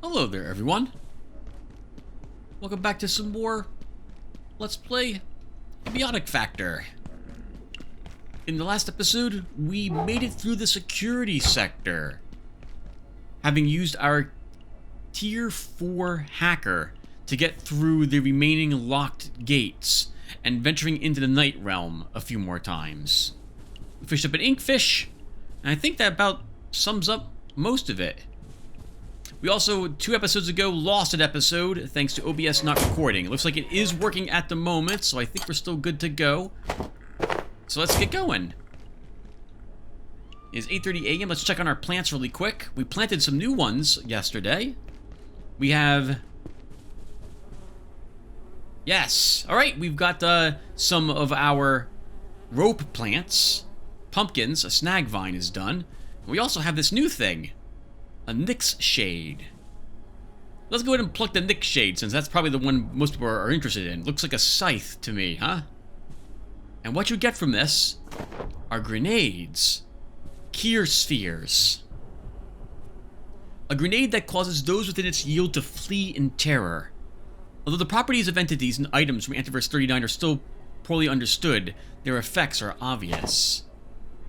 Hello there, everyone. Welcome back to some more Let's Play Abiotic Factor. In the last episode, we made it through the security sector, having used our Tier 4 hacker to get through the remaining locked gates and venturing into the Night Realm a few more times. We fished up an inkfish, and I think that about sums up most of it. We also, 2 episodes ago, lost an episode thanks to OBS not recording. It looks like it is working at the moment, so I think we're still good to go. So let's get going. It's 8:30 a.m. Let's check on our plants really quick. We planted some new ones yesterday. We have... Yes! Alright, we've got some of our rope plants. Pumpkins, a snag vine is done. We also have this new thing. A Nyx Shade. Let's go ahead and pluck the Nyx Shade, since that's probably the one most people are interested in. Looks like a scythe to me, huh? And what you get from this are grenades. Kier Spheres. A grenade that causes those within its yield to flee in terror. Although the properties of entities and items from Antiverse 39 are still poorly understood, their effects are obvious.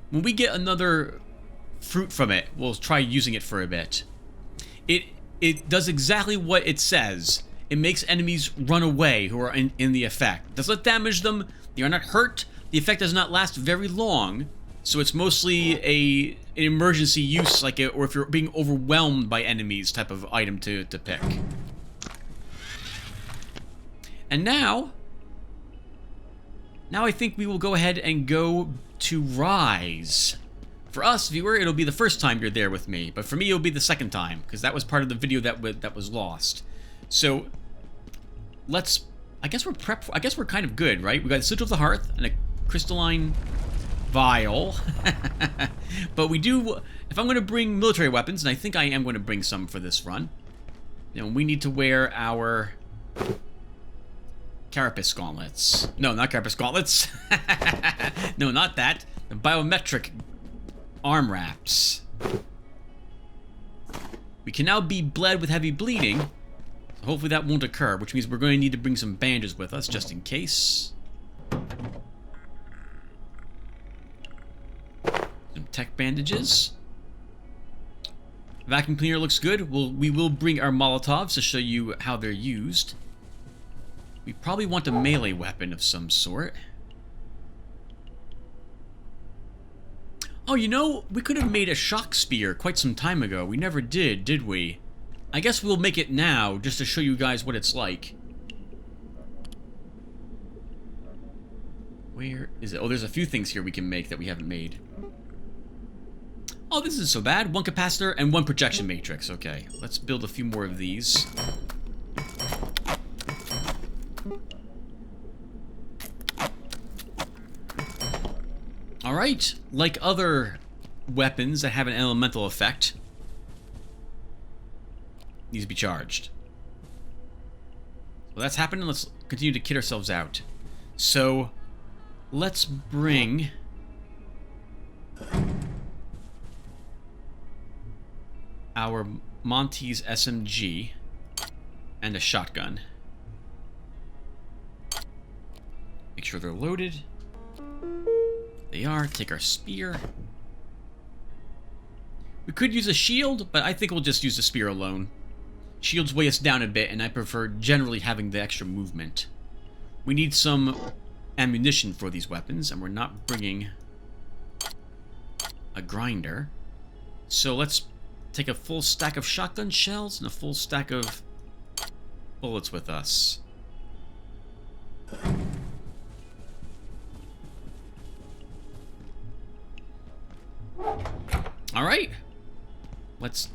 When we get another fruit from it, we'll try using it for a bit. It does exactly what it says. It makes enemies run away who are in the effect. It does not damage them, they are not hurt, the effect does not last very long, so it's mostly an emergency use, like or if you're being overwhelmed by enemies type of item to pick. And now I think we will go ahead and go to Rise. For us, viewer, it'll be the first time you're there with me, but for me it'll be the second time, because that was part of the video that was lost. So, let's... I guess we're kind of good, right? We got a Sigil of the Hearth and a crystalline vial. But we do... If I'm going to bring military weapons, and I think I am going to bring some for this run, you know, we need to wear our... Carapace gauntlets. No, not Carapace gauntlets. No, not that. The biometric arm wraps. We can now be bled with heavy bleeding. So hopefully that won't occur, which means we're going to need to bring some bandages with us just in case. Some tech bandages. Vacuum cleaner looks good. We will bring our Molotovs to show you how they're used. We probably want a melee weapon of some sort. Oh, you know, we could have made a shock spear quite some time ago. We never did we? I guess we'll make it now, just to show you guys what it's like. Where is it? Oh, there's a few things here we can make that we haven't made. Oh, this isn't so bad. 1 capacitor and 1 projection matrix. Okay, let's build a few more of these. Alright, like other weapons that have an elemental effect, needs to be charged. Well, that's happening. Let's continue to kit ourselves out. So, let's bring our Monty's SMG and a shotgun. Make sure they're loaded. They are. Take our spear. We could use a shield, but I think we'll just use the spear alone. Shields weigh us down a bit, and I prefer generally having the extra movement. We need some ammunition for these weapons, and we're not bringing a grinder. So let's take a full stack of shotgun shells and a full stack of bullets with us. All right, let's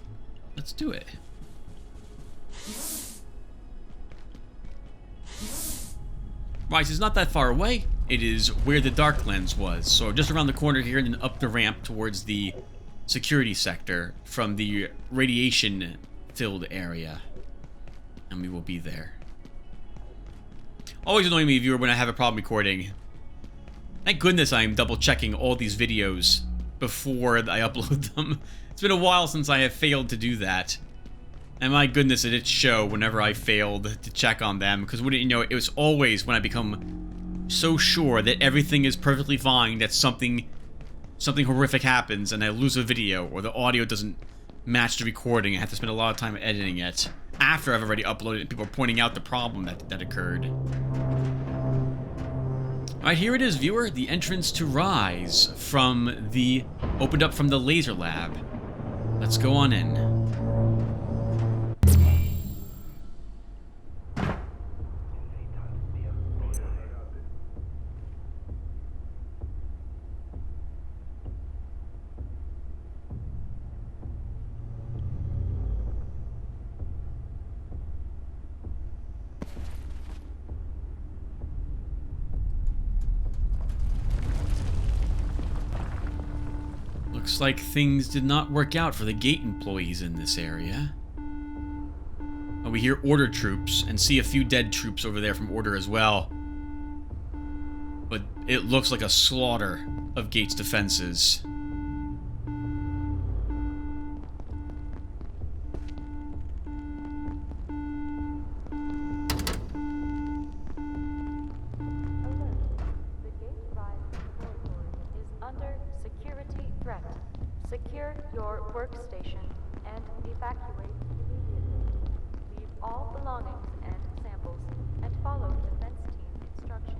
do it. Rise is not that far away. It is where the Dark Lens was, so just around the corner here and then up the ramp towards the security sector from the radiation-filled area. And we will be there. Always annoying me, viewer, when I have a problem recording. Thank goodness I'm double checking all these videos before I upload them. It's been a while since I have failed to do that. And my goodness, it did show whenever I failed to check on them, because wouldn't you know, it was always when I become so sure that everything is perfectly fine that something horrific happens and I lose a video or the audio doesn't match the recording. I have to spend a lot of time editing it after I've already uploaded it and people are pointing out the problem that occurred. Alright, here it is, viewer, the entrance to Rise from the opened up from the laser lab. Let's go on in. Looks like things did not work out for the gate employees in this area. Oh, we hear Order troops and see a few dead troops over there from Order as well. But it looks like a slaughter of Gate's defenses. Secure your workstation and evacuate immediately. Leave all belongings and samples and follow defense team instructions.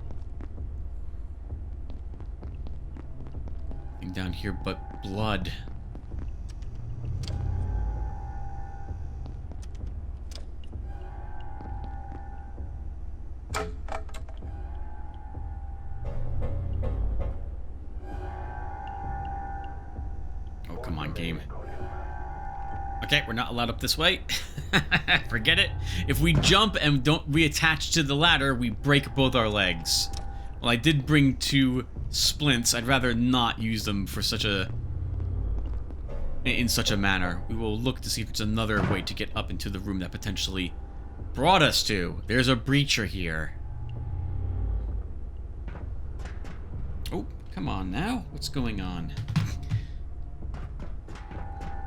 Nothing down here but blood. Come on, game. Okay, we're not allowed up this way. Forget it. If we jump and don't reattach to the ladder, we break both our legs. Well, I did bring 2 splints. I'd rather not use them for in such a manner. We will look to see if it's another way to get up into the room that potentially brought us to. There's a breacher here. Oh, come on now. What's going on?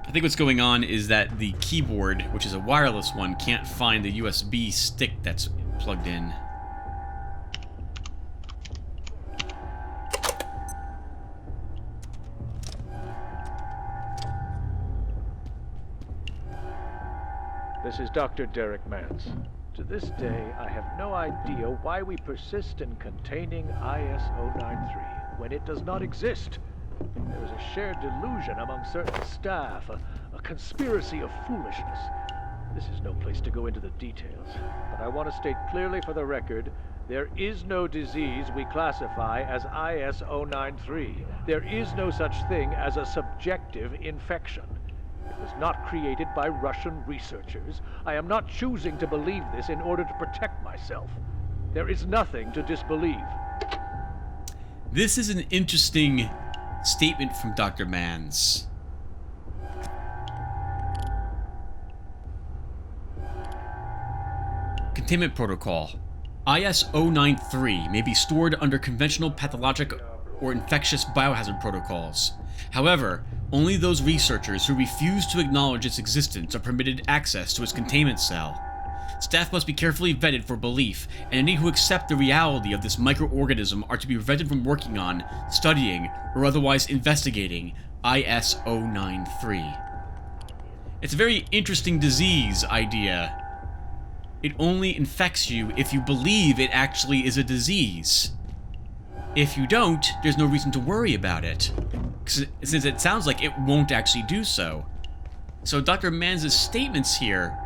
I think what's going on is that the keyboard, which is a wireless one, can't find the USB stick that's plugged in. This is Dr. Derek Mance. To this day, I have no idea why we persist in containing IS-093 when it does not exist. There is a shared delusion among certain staff, a conspiracy of foolishness. This is no place to go into the details, but I want to state clearly for the record, there is no disease we classify as IS-093. There is no such thing as a subjective infection. It was not created by Russian researchers. I am not choosing to believe this in order to protect myself. There is nothing to disbelieve. This is an interesting statement from Dr. Mans. Containment Protocol. IS-093 may be stored under conventional pathologic or infectious biohazard protocols. However, only those researchers who refuse to acknowledge its existence are permitted access to its containment cell. Staff must be carefully vetted for belief, and any who accept the reality of this microorganism are to be prevented from working on, studying, or otherwise investigating IS-093. It's a very interesting disease idea. It only infects you if you believe it actually is a disease. If you don't, there's no reason to worry about it, since it sounds like it won't actually do so. So Dr. Mans' statements here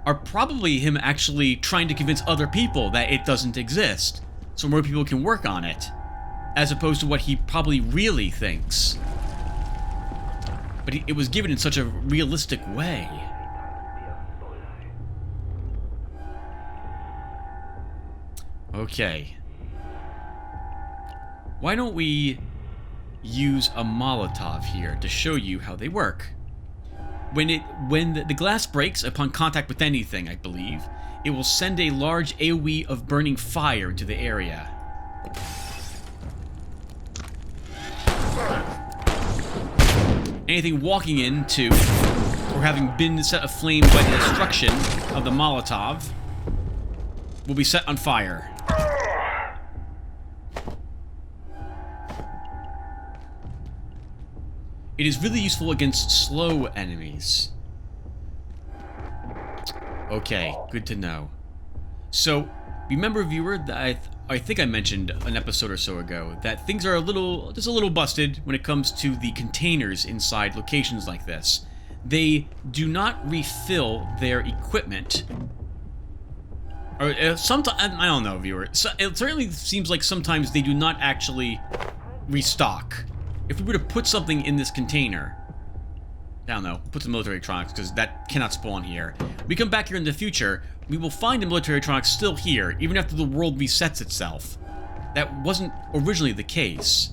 are probably him actually trying to convince other people that it doesn't exist, so more people can work on it, as opposed to what he probably really thinks. But it was given in such a realistic way. Okay. Why don't we use a Molotov here to show you how they work? When the glass breaks upon contact with anything, I believe, it will send a large AoE of burning fire into the area. Anything walking into, or having been set aflame by the destruction of the Molotov, will be set on fire. It is really useful against slow enemies. Okay, good to know. So, remember, viewer, that I think I mentioned an episode or so ago that things are just a little busted when it comes to the containers inside locations like this. They do not refill their equipment. Or sometimes, I don't know, viewer. So, it certainly seems like sometimes they do not actually restock. If we were to put something in this container, I don't know, put some military electronics, because that cannot spawn here. We come back here in the future, we will find the military electronics still here, even after the world resets itself. That wasn't originally the case.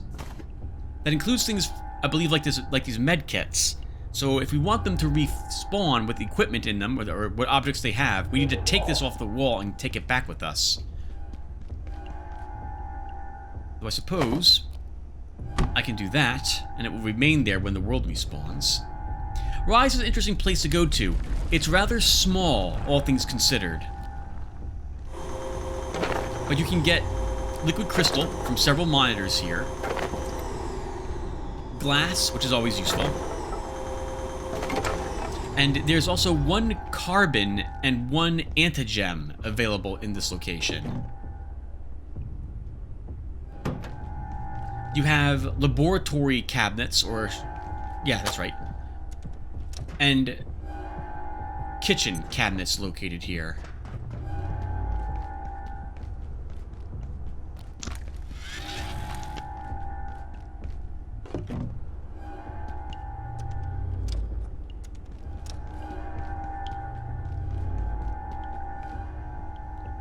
That includes things, I believe, like these med kits. So if we want them to respawn with equipment in them, or what objects they have, we need to take this off the wall and take it back with us. Though I suppose I can do that, and it will remain there when the world respawns. Rise is an interesting place to go to. It's rather small, all things considered. But you can get liquid crystal from several monitors here. Glass, which is always useful. And there's also 1 carbon and 1 antigem available in this location. You have laboratory cabinets, or... yeah, that's right. And kitchen cabinets located here.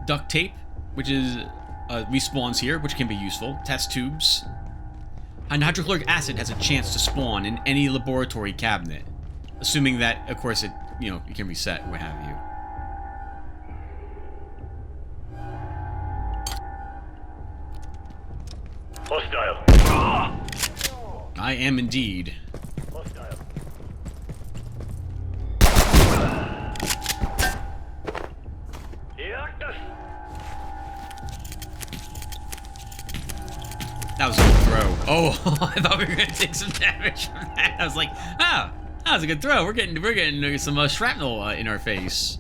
Duct tape, which is respawns here, which can be useful. Test tubes. And hydrochloric acid has a chance to spawn in any laboratory cabinet. Assuming that, of course, you can reset and what have you. Hostile. I am indeed. Hostile. That was a good throw. Oh, I thought we were gonna take some damage from that. I was like, oh, that was a good throw. We're getting some shrapnel in our face.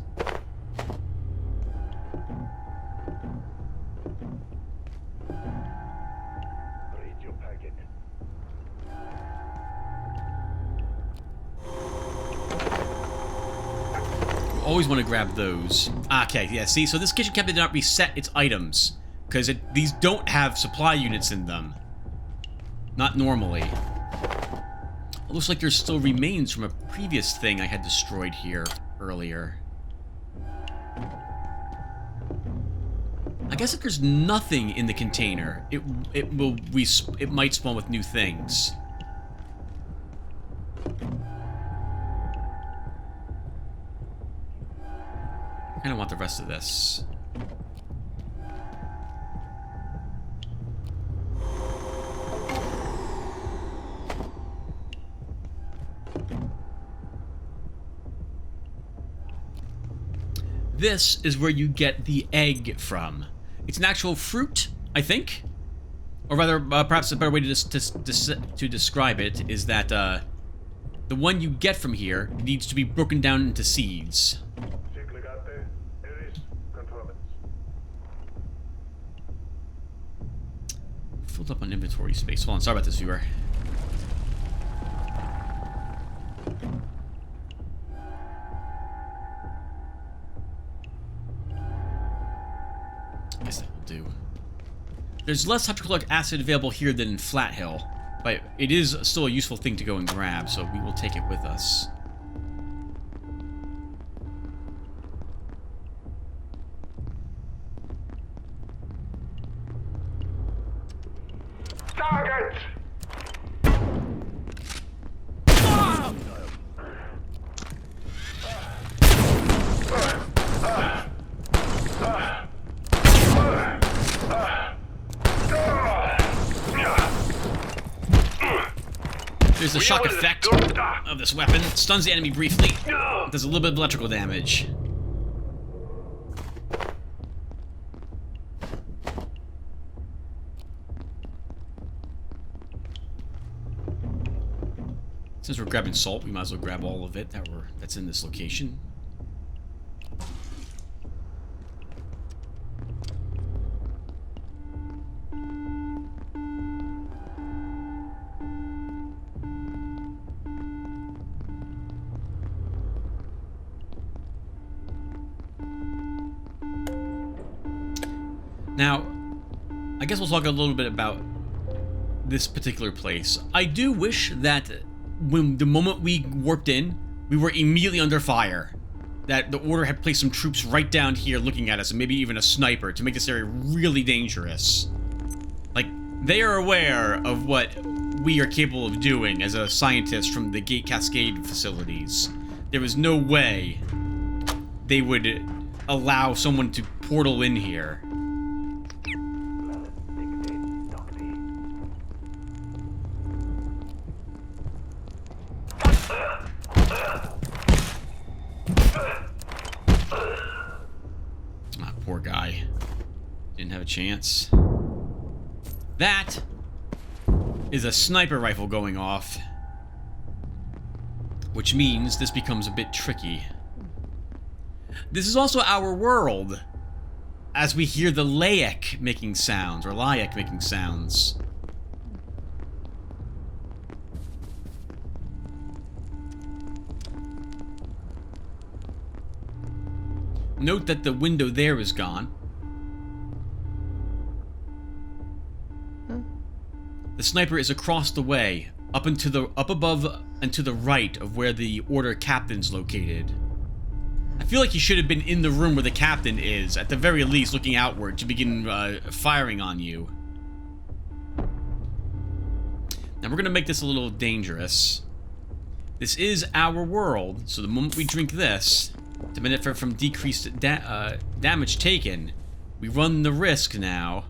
Read your packet. Always want to grab those. Okay, yeah, see, so this kitchen cabinet did not reset its items, because these don't have supply units in them. Not normally. It looks like there's still remains from a previous thing I had destroyed here earlier. I guess if there's nothing in the container, it might spawn with new things. I kind of want the rest of this. This is where you get the egg from. It's an actual fruit, I think. Or rather, perhaps a better way to describe it is that the one you get from here needs to be broken down into seeds. Filled up on inventory space. Hold on, sorry about this, viewer. I guess that will do. There's less hydrochloric acid available here than in Flat Hill, but it is still a useful thing to go and grab, so we will take it with us. Target! There's the shock effect of this weapon. It stuns the enemy briefly. It does a little bit of electrical damage. Since we're grabbing salt, we might as well grab all of it that's in this location. Now, I guess we'll talk a little bit about this particular place. I do wish that when the moment we warped in, we were immediately under fire. That the Order had placed some troops right down here looking at us, and maybe even a sniper, to make this area really dangerous. Like, they are aware of what we are capable of doing as a scientist from the Gate Cascade facilities. There was no way they would allow someone to portal in here. Poor guy. Didn't have a chance. That is a sniper rifle going off. Which means this becomes a bit tricky. This is also our world. As we hear the Laik making sounds, or Laik making sounds. Note that the window there is gone. The sniper is across the way, up above and to the right of where the Order captain's located. I feel like he should have been in the room where the captain is, at the very least looking outward to begin firing on you. Now we're gonna make this a little dangerous. This is our world, so the moment we drink this, to benefit from decreased damage taken, we run the risk now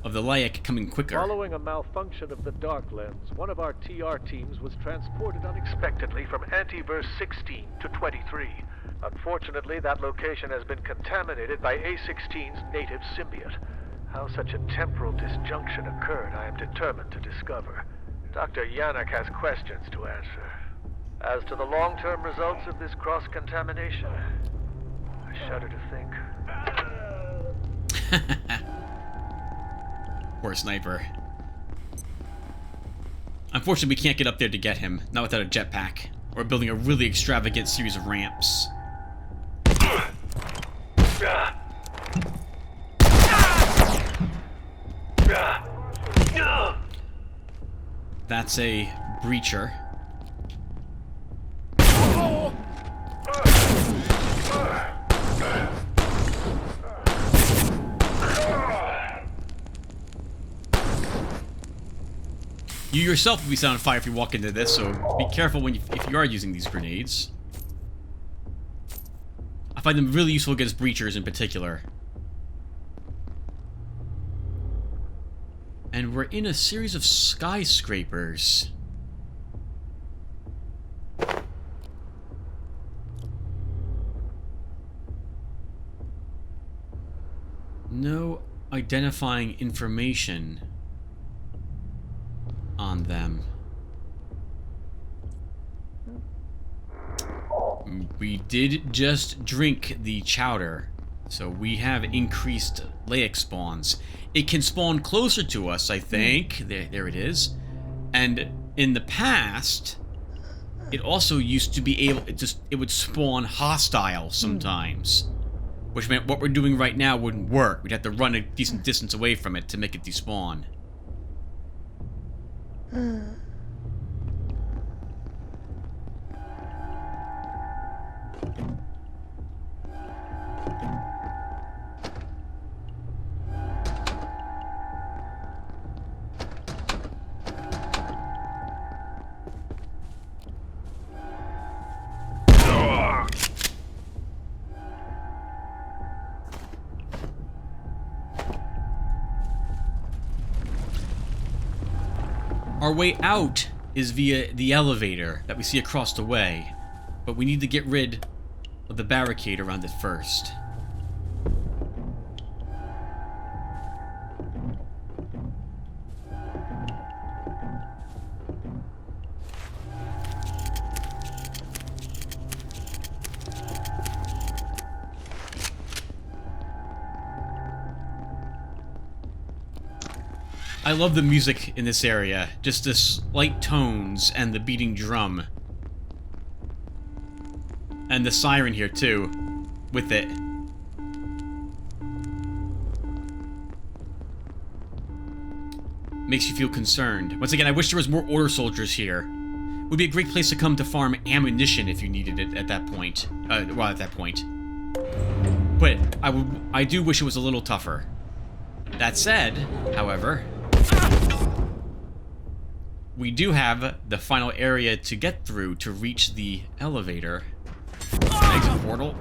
of the Laik coming quicker. Following a malfunction of the dark lens, one of our TR teams was transported unexpectedly from Antiverse 16 to 23. Unfortunately, that location has been contaminated by A16's native symbiote. How such a temporal disjunction occurred, I am determined to discover. Dr. Yannick has questions to answer. As to the long-term results of this cross-contamination, I shudder to think. Poor sniper. Unfortunately, we can't get up there to get him, not without a jetpack, or building a really extravagant series of ramps. That's a breacher. You yourself will be set on fire if you walk into this, so be careful if you are using these grenades. I find them really useful against breachers in particular. And we're in a series of skyscrapers. No identifying information on them. We did just drink the chowder, so we have increased Laik spawns. It can spawn closer to us, I think. There it is. And in the past, it also used to be able, it would spawn hostile sometimes. Which meant what we're doing right now wouldn't work. We'd have to run a decent distance away from it to make it despawn. Our way out is via the elevator that we see across the way. But we need to get rid of the barricade around it first. I love the music in this area. Just the slight tones and the beating drum. And the siren here, too. With it. Makes you feel concerned. Once again, I wish there was more Order soldiers here. Would be a great place to come to farm ammunition if you needed it at that point. Well, at that point. But I do wish it was a little tougher. That said, however, we do have the final area to get through to reach the elevator. Exit portal.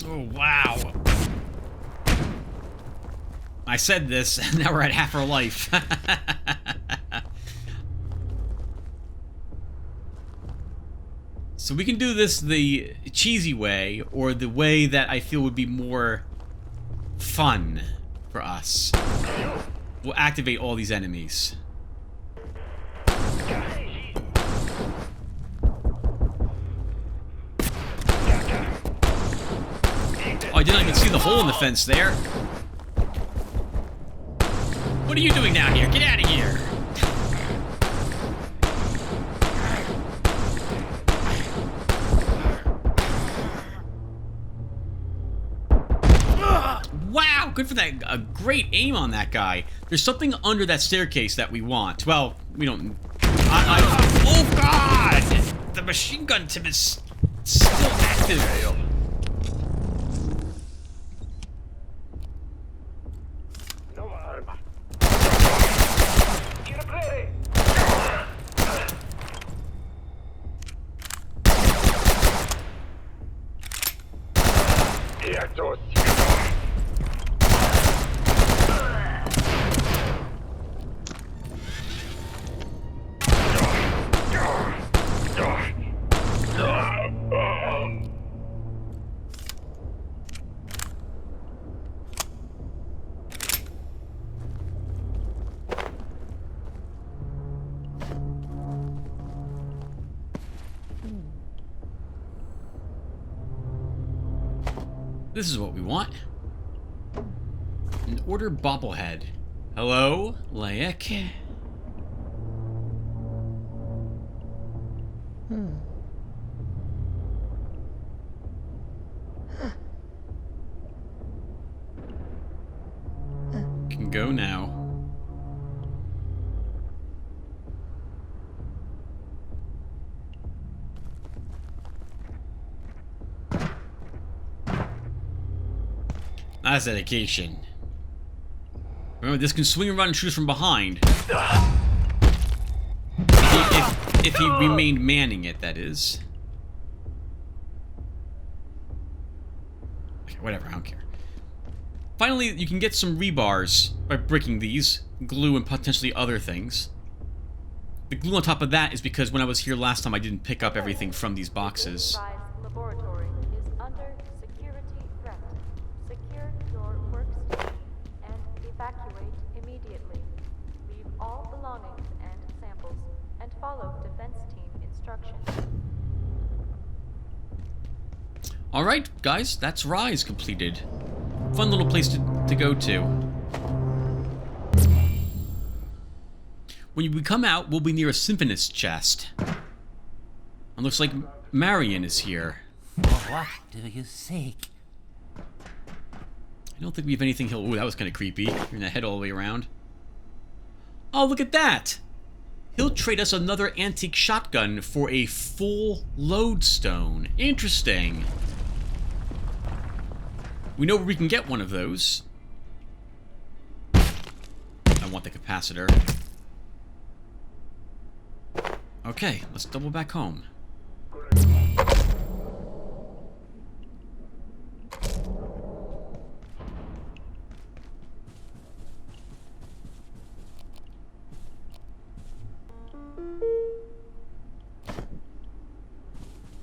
Oh, wow. I said this, and now we're at half our life. So we can do this the cheesy way, or the way that I feel would be more fun for us. We'll activate all these enemies. Oh, I did not even see the hole in the fence there. What are you doing down here? Get out of here! Wow, good for that. A great aim on that guy. There's something under that staircase that we want. Well, we don't... oh, God! The machine gun tip is still active. This is what we want. An order bobblehead. Hello, Laik. Can go now. That's dedication. Remember, this can swing around and shoot us from behind. If he remained manning it, that is. Okay, whatever, I don't care. Finally, you can get some rebars by breaking these. Glue and potentially other things. The glue on top of that is because when I was here last time, I didn't pick up everything from these boxes. Laboratory is under security threat. Secure your workstation and evacuate immediately. Leave all belongings and samples and follow defense team instructions. Alright, guys, that's Rise completed. Fun little place to go to. When we come out, we'll be near a Symphonist chest. It looks like Marion is here. What do you seek? I don't think we have anything he'll... Ooh, that was kind of creepy. You're gonna head all the way around. Oh, look at that! He'll trade us another antique shotgun for a full lodestone. Interesting. We know where we can get one of those. I want the capacitor. Okay, let's double back home.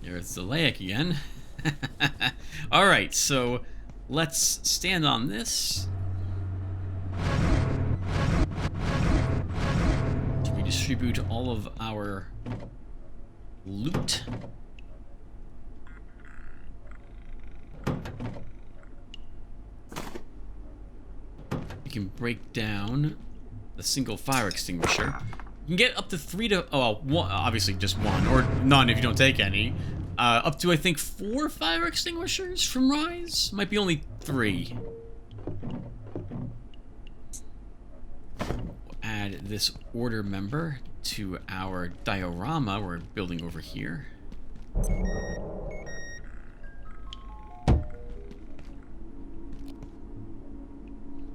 There's the Lotaeri again. Alright, so let's stand on this. To redistribute all of our loot. We can break down the single fire extinguisher. You can get up to 3 to... Oh, well, one, obviously just one, or none if you don't take any. Up to, I think, 4 fire extinguishers from Rise? Might be only 3. We'll add this order member to our diorama we're building over here.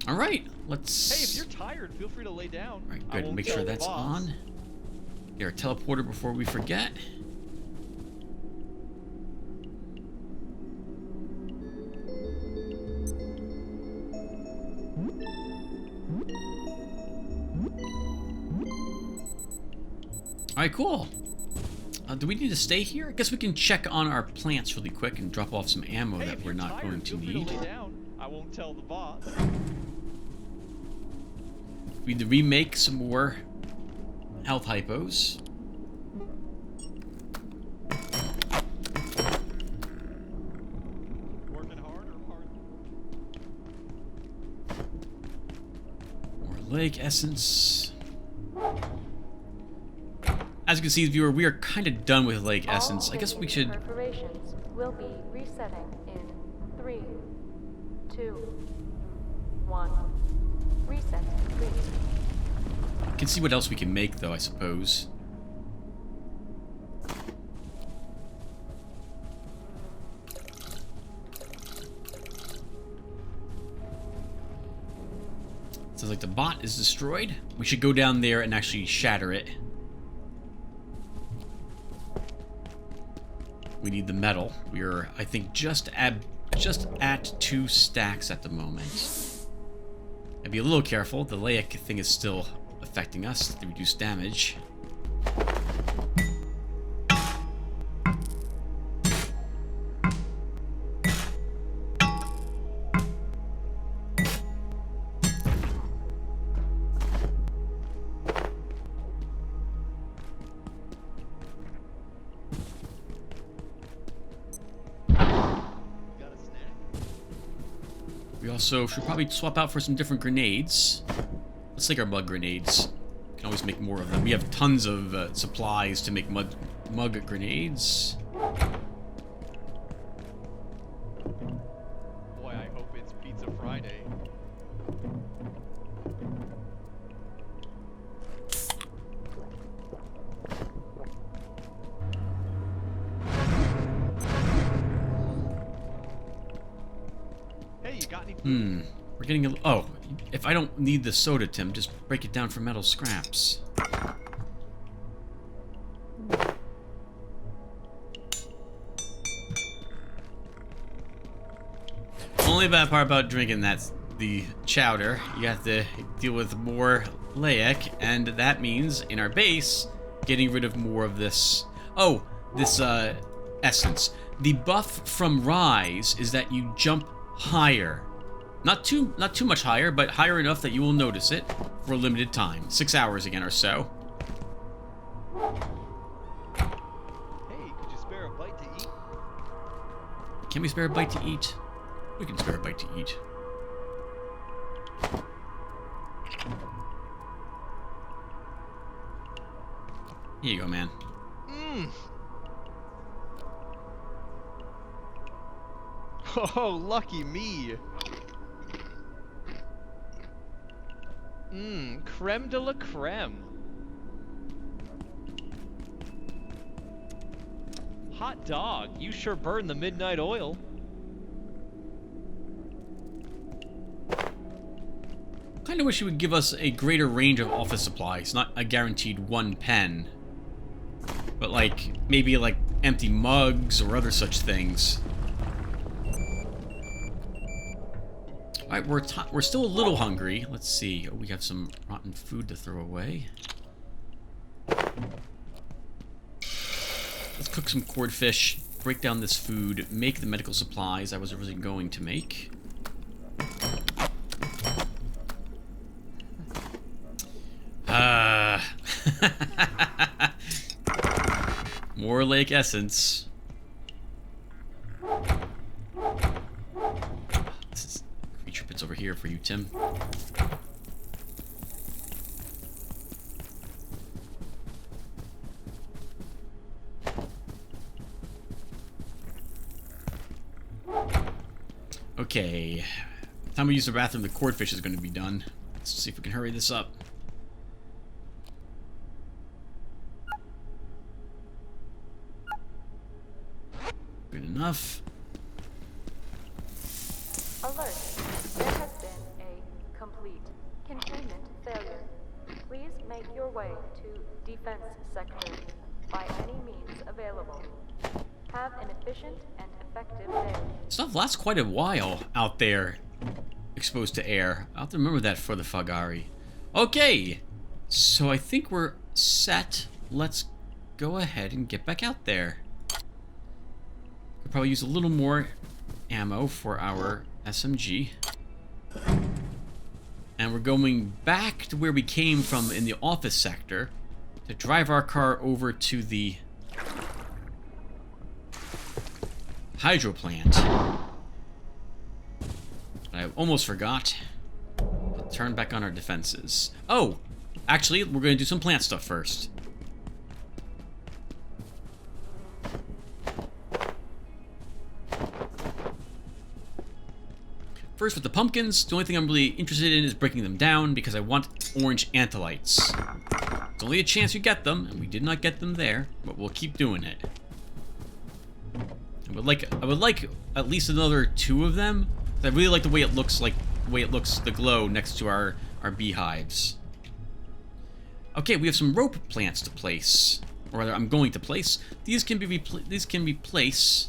Alright, let's... Hey, if you're tired, feel free to lay down. Alright, I good. won't Make tell sure the that's boss. on. Get our teleporter before we forget. Alright, cool. Do we need to stay here? I guess we can check on our plants really quick and drop off some ammo Hey, that if we're you're not tired, going to feel free need. to lay down. I won't tell the boss. We need to remake some more health hypos. Working hard or hard? More lake essence. As you can see, viewer, we are kind of done with lake essence. I guess we should... Perforations will be resetting in 3, 2, 1. Reset complete. can see what else we can make, though, I suppose. Sounds like the bot is destroyed. We should go down there and actually shatter it. We need the metal. We are, I think, just at 2 stacks at the moment. I'd be a little careful. The Lotaeri thing is still affecting us to reduce damage. We also should probably swap out for some different grenades. Let's take our mud grenades. We can always make more of them. We have tons of supplies to make mud grenades. Boy, I hope it's Pizza Friday. Hey, you got any food? We're getting a... Oh, if I don't need the soda, Tim, just break it down for metal scraps. Only bad part about drinking that's the chowder. You have to deal with more Lotaeri, and that means, in our base, getting rid of more of this... Oh, this, essence. The buff from Rise is that you jump higher. Not too much higher, but higher enough that you will notice it for a limited time. 6 hours again or so. Hey, could you spare a bite to eat? Can we spare a bite to eat? We can spare a bite to eat. Here you go, man. Oh, lucky me. Creme de la creme. Hot dog, you sure burn the midnight oil. Kind of wish it would give us a greater range of office supplies, not a guaranteed 1 pen. But like, maybe like empty mugs or other such things. Alright, we're still a little hungry. Let's see. Oh, we have some rotten food to throw away. Let's cook some codfish, break down this food, make the medical supplies I was originally going to make. More lake essence. This is creature pits over here for you, Tim. Okay. Time we use the bathroom, the codfish is going to be done. Let's see if we can hurry this up. Good enough. Alert. There has been a complete containment failure. Please make your way to defense sector by any means available. Have an efficient and effective day. Stuff lasts quite a while out there, exposed to air. I'll have to remember that for the Fagari. Okay, so I think we're set. Let's go ahead and get back out there. Could probably use a little more ammo for our SMG. And we're going back to where we came from in the office sector to drive our car over to the hydro plant. I almost forgot to turn back on our defenses. Oh, actually, we're going to do some plant stuff first. First with the pumpkins, the only thing I'm really interested in is breaking them down because I want orange antholites. It's only a chance you get them, and we did not get them there, but we'll keep doing it. I would like at least another 2 of them. I really like the way it looks, the glow next to our beehives. Okay, we have some rope plants to place, or rather, I'm going to place. These can replace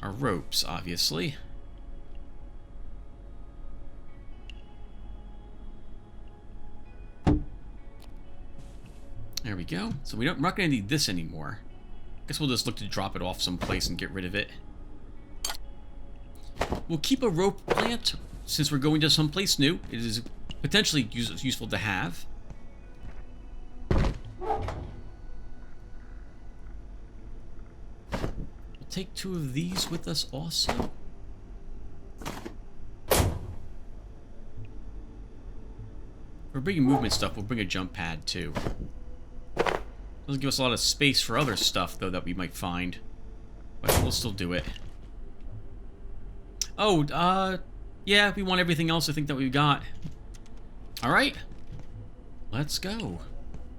our ropes, obviously. There we go. So we're not going to need this anymore. Guess we'll just look to drop it off someplace and get rid of it. We'll keep a rope plant since we're going to someplace new. It is potentially useful to have. We'll take 2 of these with us also. For bringing movement stuff, we'll bring a jump pad too. Doesn't give us a lot of space for other stuff, though, that we might find. But we'll still do it. Oh, yeah, we want everything else I think that we've got. Alright. Let's go.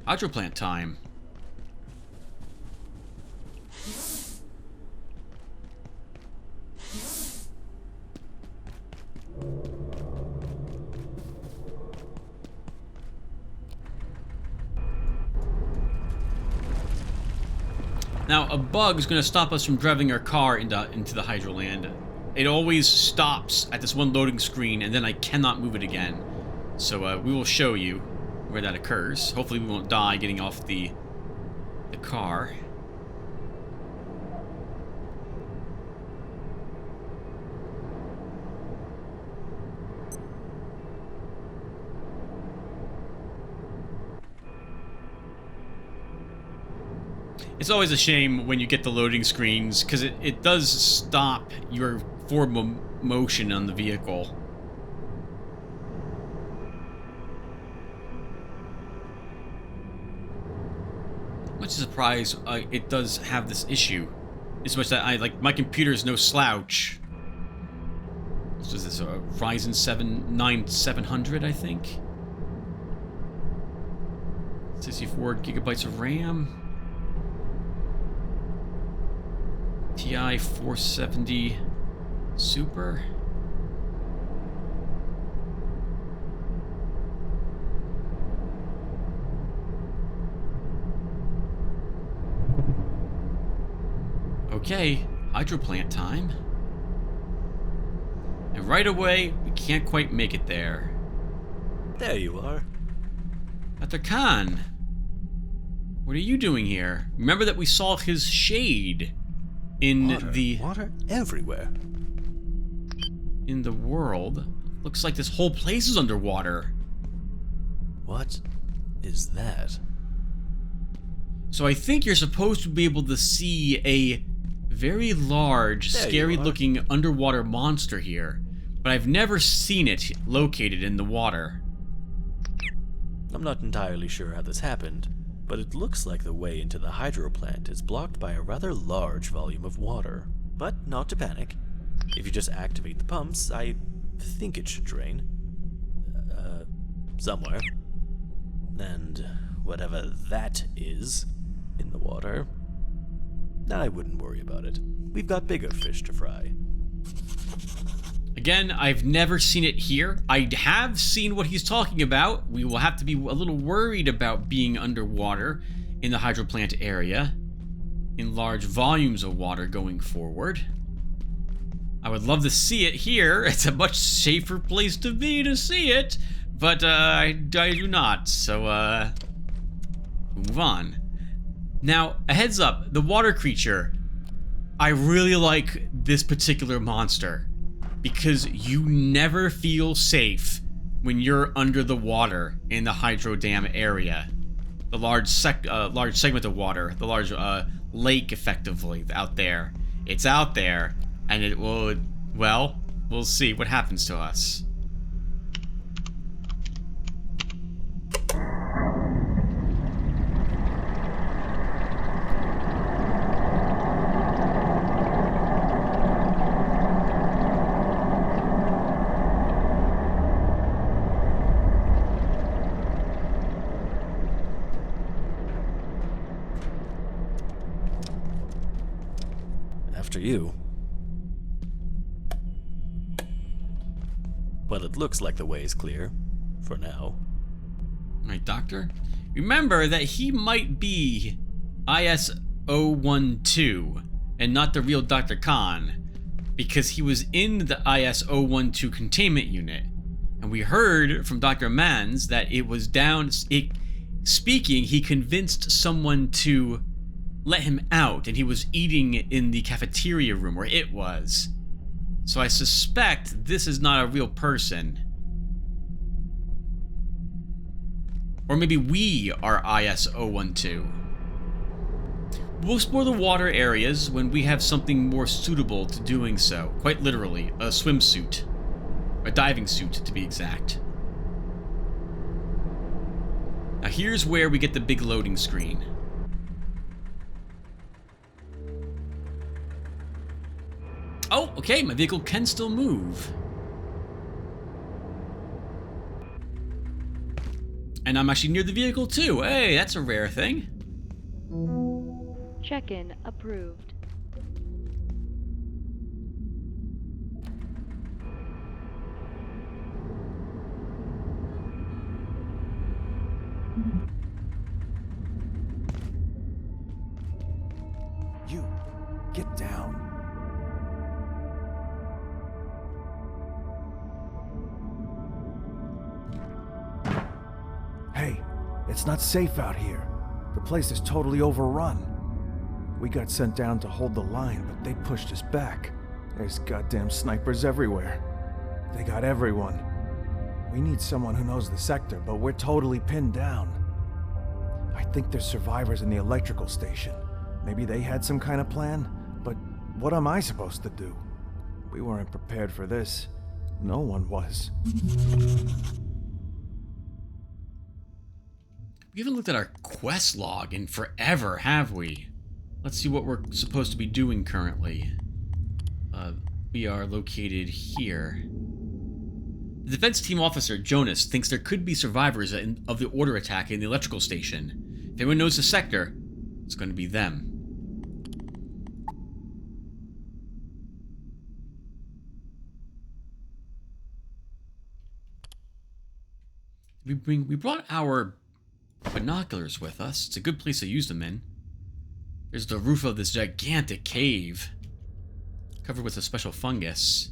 Hydroplant time. Now, a bug is going to stop us from driving our car into the Hydroland. It always stops at this one loading screen, and then I cannot move it again. So we will show you where that occurs. Hopefully we won't die getting off the car. It's always a shame when you get the loading screens, because it does stop your forward motion on the vehicle. Much surprised it does have this issue. As much that my computer is no slouch. This is this Ryzen 9700, I think. 64 gigabytes of RAM. TI 470 Super. Okay, hydroplant time. And right away, we can't quite make it there. There you are. Dr. Khan, what are you doing here? Remember that we saw his shade in Water everywhere. in the world. Looks like this whole place is underwater. What is that? So I think you're supposed to be able to see a very large, There you scary-looking underwater monster here, but I've never seen it located in the water. I'm not entirely sure how this happened, but it looks like the way into the hydro plant is blocked by a rather large volume of water. But not to panic. If you just activate the pumps, I think it should drain. Somewhere. And whatever that is in the water, I wouldn't worry about it. We've got bigger fish to fry. Again, I've never seen it here. I have seen what he's talking about. We will have to be a little worried about being underwater in the hydroplant area, in large volumes of water going forward. I would love to see it here. It's a much safer place to be to see it, but I do not, so move on. Now, a heads up, the water creature, I really like this particular monster because you never feel safe when you're under the water in the hydro dam area. The large segment of water, the large lake effectively out there. It's out there, and it will, well, we'll see what happens to us. After you. Well, it looks like the way is clear. For now. Right, Doctor? Remember that he might be IS-012 and not the real Dr. Khan, because he was in the IS-012 containment unit. And we heard from Dr. Mans that it was speaking, he convinced someone to let him out, and he was eating in the cafeteria room where it was. So I suspect this is not a real person. Or maybe we are IS-012. We'll explore the water areas when we have something more suitable to doing so. Quite literally, a swimsuit. A diving suit, to be exact. Now here's where we get the big loading screen. Oh, okay, my vehicle can still move. And I'm actually near the vehicle too. Hey, that's a rare thing. Check-in approved. You, get down. Hey, it's not safe out here. The place is totally overrun. We got sent down to hold the line, but they pushed us back. There's goddamn snipers everywhere. They got everyone. We need someone who knows the sector, but we're totally pinned down. I think there's survivors in the electrical station. Maybe they had some kind of plan, but what am I supposed to do? We weren't prepared for this. No one was. We haven't looked at our quest log in forever, have we? Let's see what we're supposed to be doing currently. We are located here. The defense team officer, Jonas, thinks there could be survivors of the order attack in the electrical station. If anyone knows the sector, it's going to be them. We brought our binoculars with us. It's a good place to use them in. There's the roof of this gigantic cave, covered with a special fungus.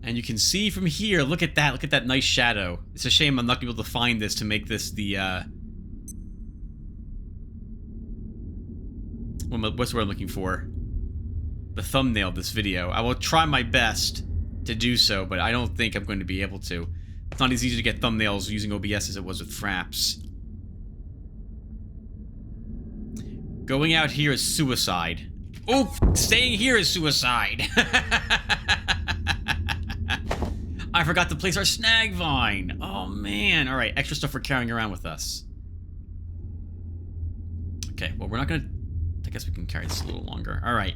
And you can see from here, look at that nice shadow. It's a shame I'm not able to find this to make this the, what's the word I'm looking for? The thumbnail of this video. I will try my best to do so, but I don't think I'm going to be able to. It's not as easy to get thumbnails using OBS as it was with Fraps. Going out here is suicide. Oh, staying here is suicide. I forgot to place our snag vine. Oh, man. All right, extra stuff we're carrying around with us. Okay, well, we're not going to... I guess we can carry this a little longer. All right.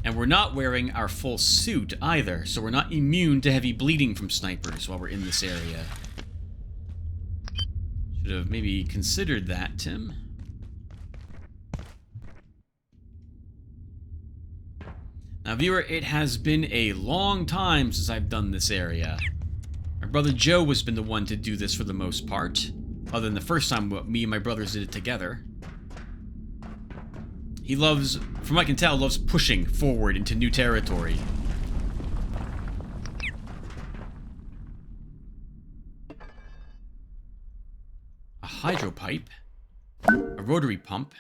And we're not wearing our full suit either, so we're not immune to heavy bleeding from snipers while we're in this area. Should have maybe considered that, Tim. Now, viewer, it has been a long time since I've done this area. My brother Joe has been the one to do this for the most part, other than the first time me and my brothers did it together. He loves, from what I can tell, loves pushing forward into new territory. A hydro pipe, a rotary pump,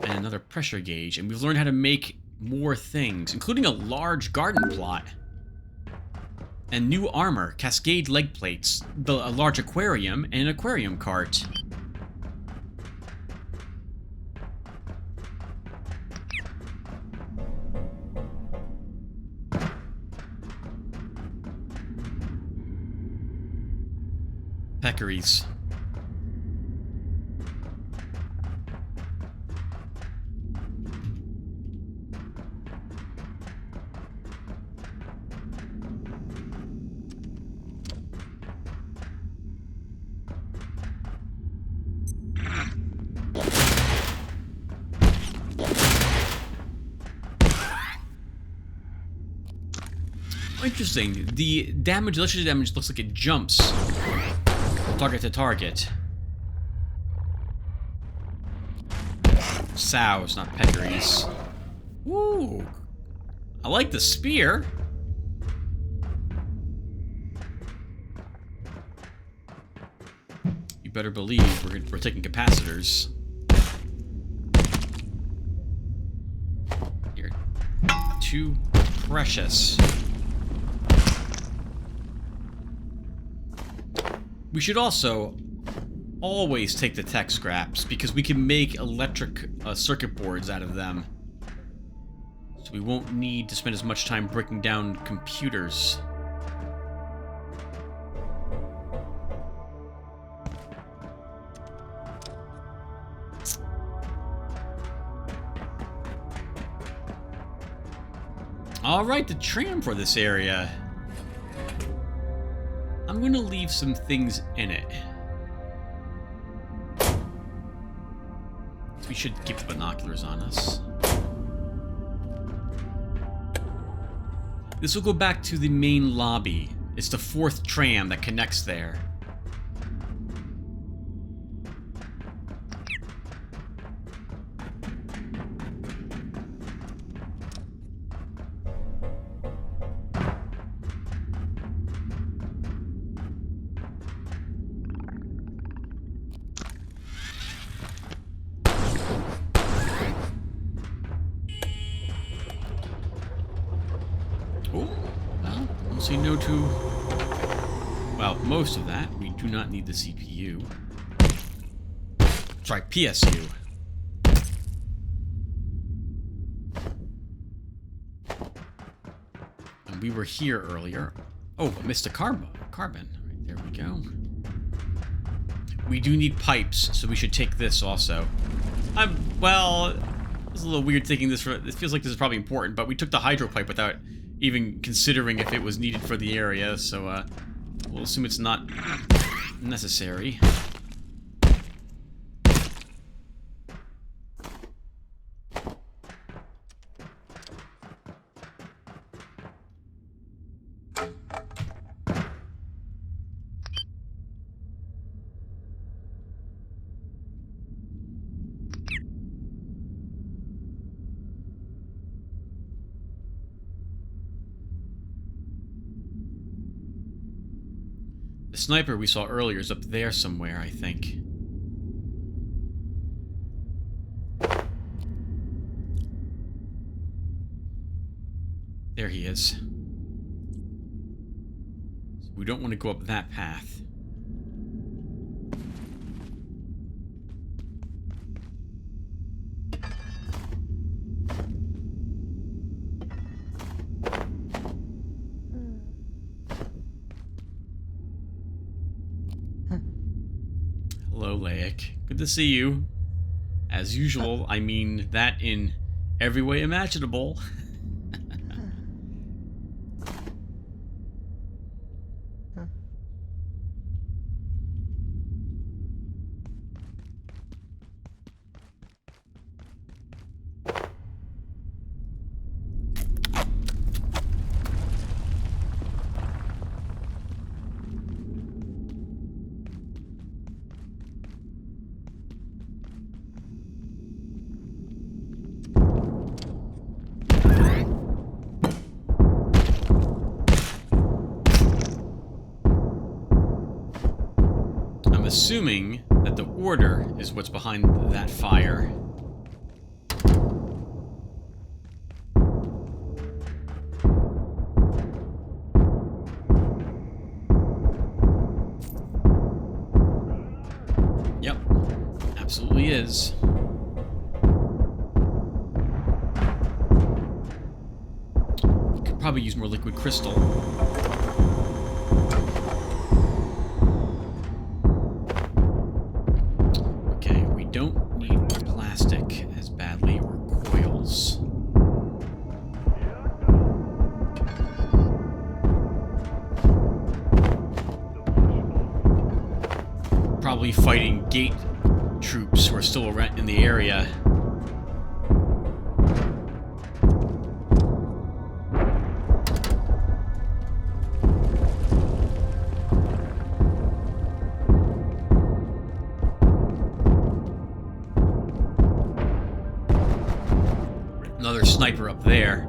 and another pressure gauge, and we've learned how to make more things, including a large garden plot, and new armor, cascade leg plates, a large aquarium, and an aquarium cart. Peccaries. Interesting. The damage, electricity damage, looks like it jumps target to target. Sows, not peccaries. Ooh. I like the spear. You better believe we're taking capacitors. You're too precious. We should also always take the tech scraps, because we can make electric circuit boards out of them. So we won't need to spend as much time breaking down computers. Alright, the tram for this area. I'm going to leave some things in it. We should keep the binoculars on us. This will go back to the main lobby. It's the 4th tram that connects there. Most of that. We do not need the CPU. Sorry, PSU. And we were here earlier. Oh, missed a carbon. Right, there we go. We do need pipes, so we should take this also. Well, it's a little weird taking this for... It feels like this is probably important, but we took the hydro pipe without even considering if it was needed for the area, so, we'll assume it's not necessary. The sniper we saw earlier is up there somewhere, I think. There he is. So we don't want to go up that path. Hello, Laic. Good to see you. As usual, I mean that in every way imaginable. Assuming that the order is what's behind that fire. Yep, absolutely is. Could probably use more liquid crystal. Don't need plastic as badly, or coils. Probably fighting gate troops who are still in the area. Another sniper up there.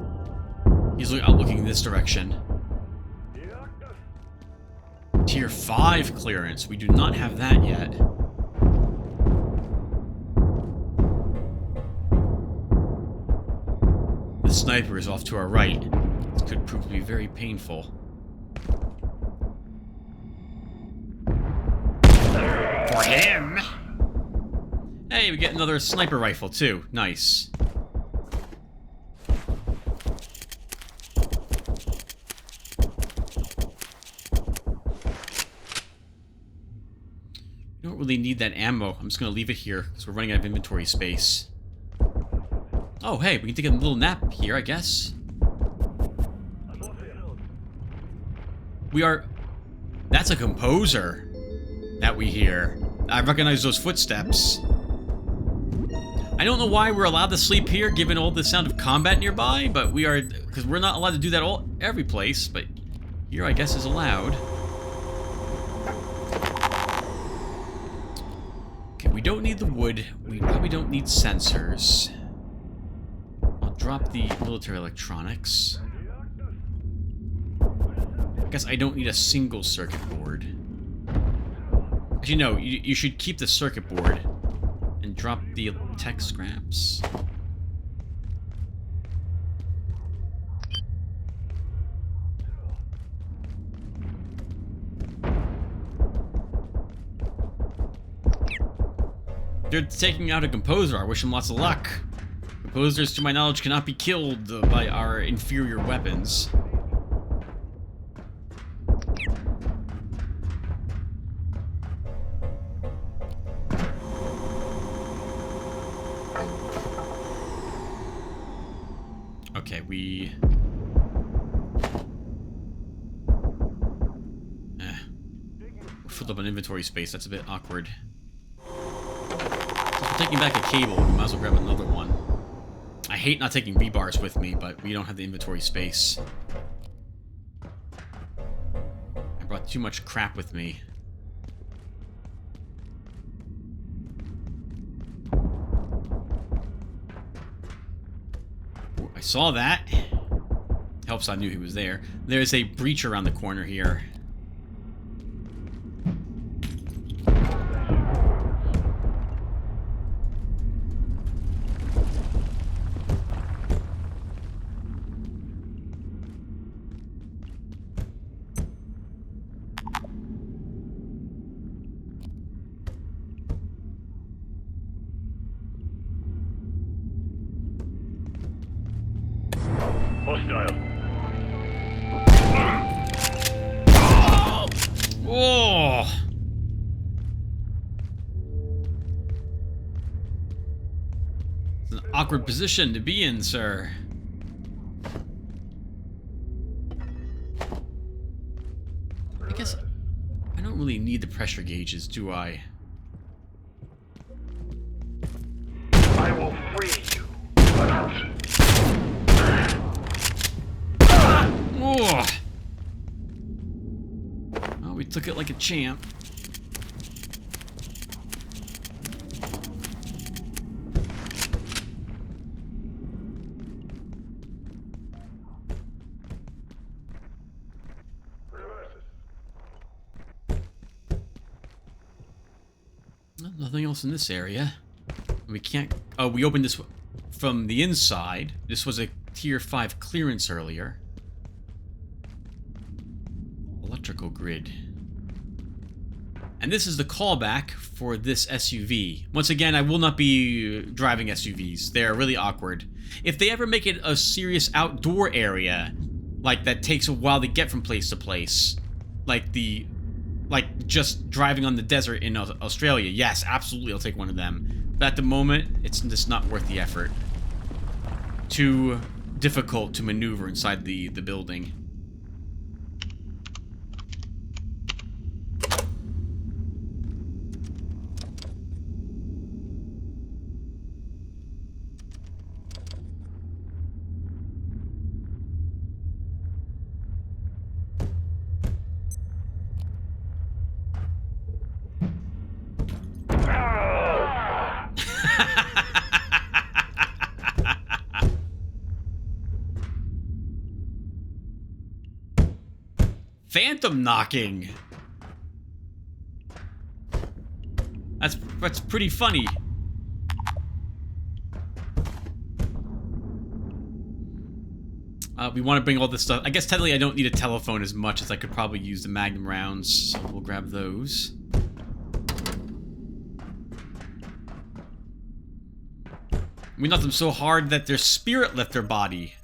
He's out looking in this direction. Tier 5 clearance. We do not have that yet. The sniper is off to our right. This could prove to be very painful. For him! Hey, we get another sniper rifle too. Nice. We don't really need that ammo. I'm just going to leave it here because we're running out of inventory space. Oh, hey, we can take a little nap here, I guess. We are... That's a composer that we hear. I recognize those footsteps. I don't know why we're allowed to sleep here given all the sound of combat nearby, but we are... Because we're not allowed to do that every place, but here I guess is allowed. We don't need the wood. We probably don't need sensors. I'll drop the military electronics. I guess I don't need a single circuit board. Actually, no. You should keep the circuit board and drop the tech scraps. They're taking out a composer. I wish him lots of luck. Composers, to my knowledge, cannot be killed by our inferior weapons. Okay, we filled up an inventory space. That's a bit awkward. If we're taking back a cable, we might as well grab another one. I hate not taking rebars with me, but we don't have the inventory space. I brought too much crap with me. Ooh, I saw that. Helps I knew he was there. There's a breach around the corner here. Hostile. Oh! It's an awkward position to be in, sir. I guess I don't really need the pressure gauges, do I? I will free you. Oh! Well, we took it like a champ. Well, nothing else in this area. We can't... Oh, we opened this from the inside. This was a tier 5 clearance earlier. Electrical grid. And this is the callback for this SUV. Once again, I will not be driving SUVs. They're really awkward. If they ever make it a serious outdoor area, like that takes a while to get from place to place, like just driving on the desert in Australia, yes, absolutely, I'll take one of them. But at the moment, it's just not worth the effort. Too difficult to maneuver inside the building. Phantom knocking. That's pretty funny. We want to bring all this stuff. I guess technically I don't need a telephone as much as I could probably use the Magnum rounds. So we'll grab those. We knocked them so hard that their spirit left their body.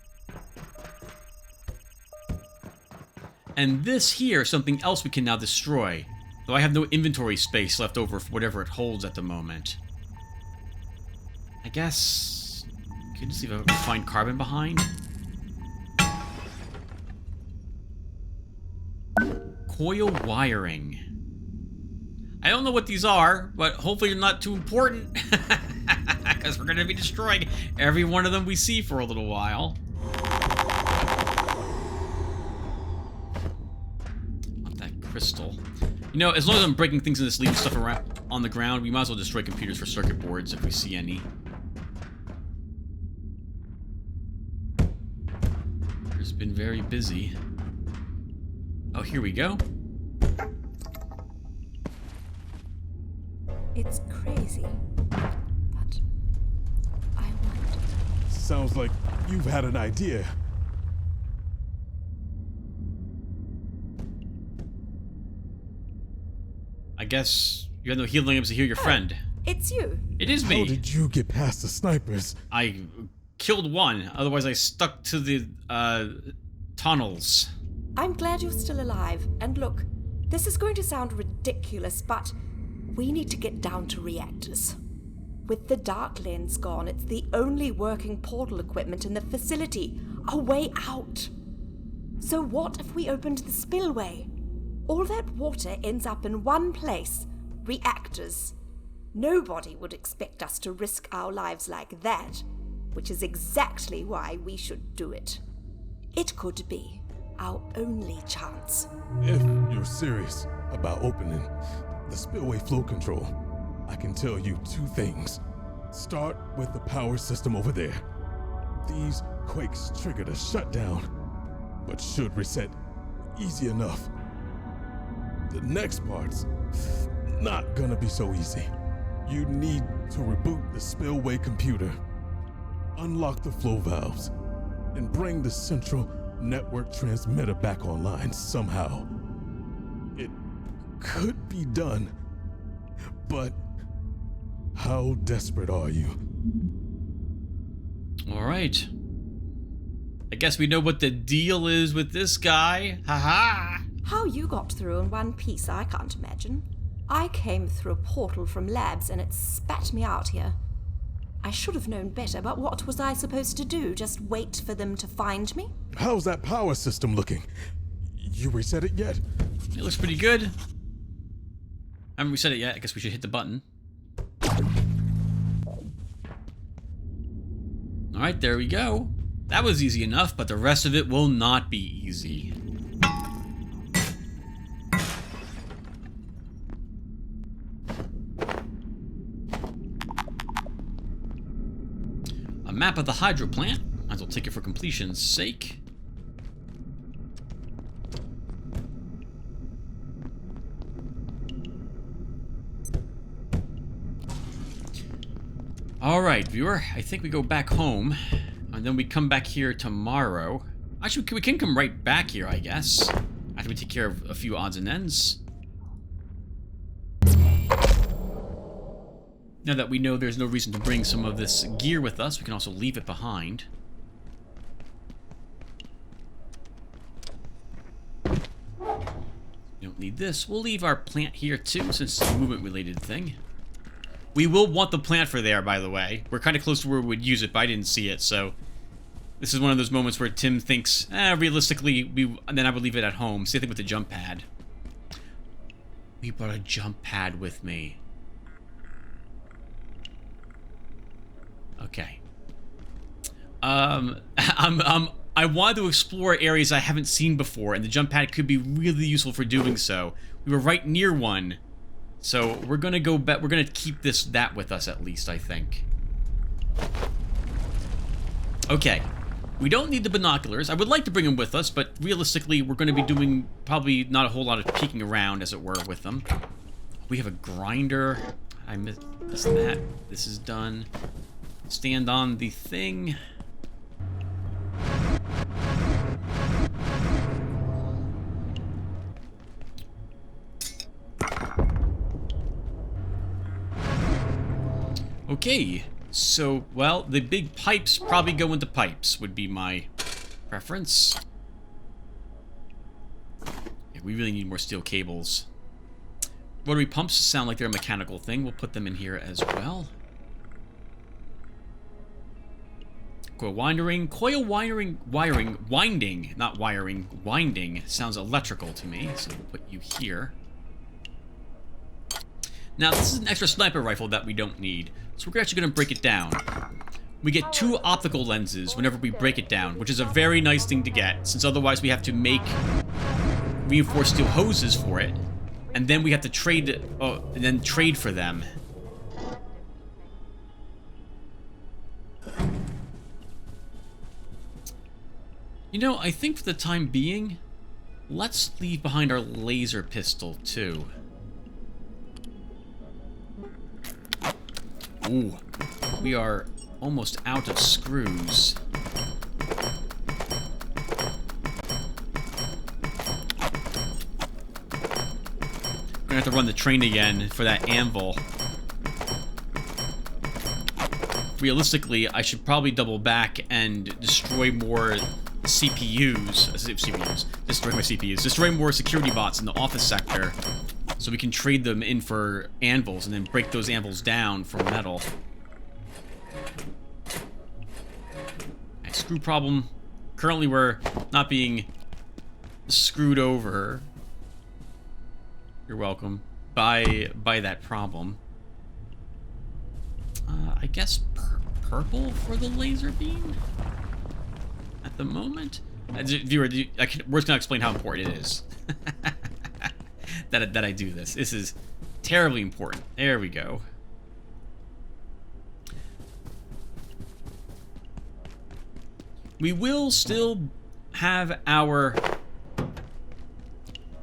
And this here is something else we can now destroy. Though I have no inventory space left over for whatever it holds at the moment. I guess... Could just leave a refined carbon behind? Coil wiring. I don't know what these are, but hopefully they're not too important. Because we're going to be destroying every one of them we see for a little while. Crystal. You know, as long as I'm breaking things and just leaving stuff around on the ground, we might as well destroy computers for circuit boards if we see any. It's been very busy. Oh, here we go. It's crazy, but I wonder. Sounds like you've had an idea. I guess you had no healing items to heal your friend. It's you. It is me. How did you get past the snipers? I killed one, otherwise I stuck to the tunnels. I'm glad you're still alive. And look, this is going to sound ridiculous, but we need to get down to reactors. With the dark lens gone, it's the only working portal equipment in the facility. A way out. So what if we opened the spillway? All that water ends up in one place. Reactors. Nobody would expect us to risk our lives like that, which is exactly why we should do it. It could be our only chance. If you're serious about opening the spillway flow control, I can tell you two things. Start with the power system over there. These quakes triggered a shutdown, but should reset easy enough. The next part's not gonna be so easy. You need to reboot the spillway computer, unlock the flow valves, and bring the central network transmitter back online somehow. It could be done, but how desperate are you? All right. I guess we know what the deal is with this guy. Haha! How you got through in one piece, I can't imagine. I came through a portal from labs and it spat me out here. I should have known better, but what was I supposed to do? Just wait for them to find me? How's that power system looking? You reset it yet? It looks pretty good. I haven't reset it yet. I guess we should hit the button. Alright, there we go. That was easy enough, but the rest of it will not be easy. A map of the hydro plant. Might as well take it for completion's sake. Alright, viewer, I think we go back home, and then we come back here tomorrow. Actually, we can come right back here, I guess, after we take care of a few odds and ends. Now that we know there's no reason to bring some of this gear with us, we can also leave it behind. We don't need this. We'll leave our plant here too, since it's a movement-related thing. We will want the plant for there, by the way. We're kind of close to where we would use it, but I didn't see it, so... This is one of those moments where Tim thinks, realistically, then I would leave it at home. Same thing with the jump pad. We brought a jump pad with me. Okay. I wanted to explore areas I haven't seen before, and the jump pad could be really useful for doing so. We were right near one. So we're gonna go back. We're gonna keep that with us at least, I think. Okay, we don't need the binoculars. I would like to bring them with us, but realistically, we're gonna be doing probably not a whole lot of peeking around, as it were, with them. We have a grinder. I missed that. This is done. Stand on the thing. Okay, so, well, the big pipes probably go into pipes, would be my preference. Yeah, we really need more steel cables. Rotary pumps sound like they're a mechanical thing. We'll put them in here as well. Winding, not wiring, winding sounds electrical to me, so we'll put you here. Now, this is an extra sniper rifle that we don't need, so we're actually going to break it down. We get 2 optical lenses whenever we break it down, which is a very nice thing to get, since otherwise we have to make reinforced steel hoses for it, and then we have to trade, trade for them. You know, I think for the time being, let's leave behind our laser pistol, too. Ooh, we are almost out of screws. We're gonna have to run the train again for that anvil. Realistically, I should probably double back and destroy more CPUs. Destroy my CPUs. Destroy more security bots in the office sector, so we can trade them in for anvils and then break those anvils down for metal. Okay, screw problem. Currently, we're not being screwed over. You're welcome. By that problem. I guess purple for the laser beam? At the moment? Viewer, we're just gonna explain how important it is. that I do this. This is terribly important. There we go. We will still have our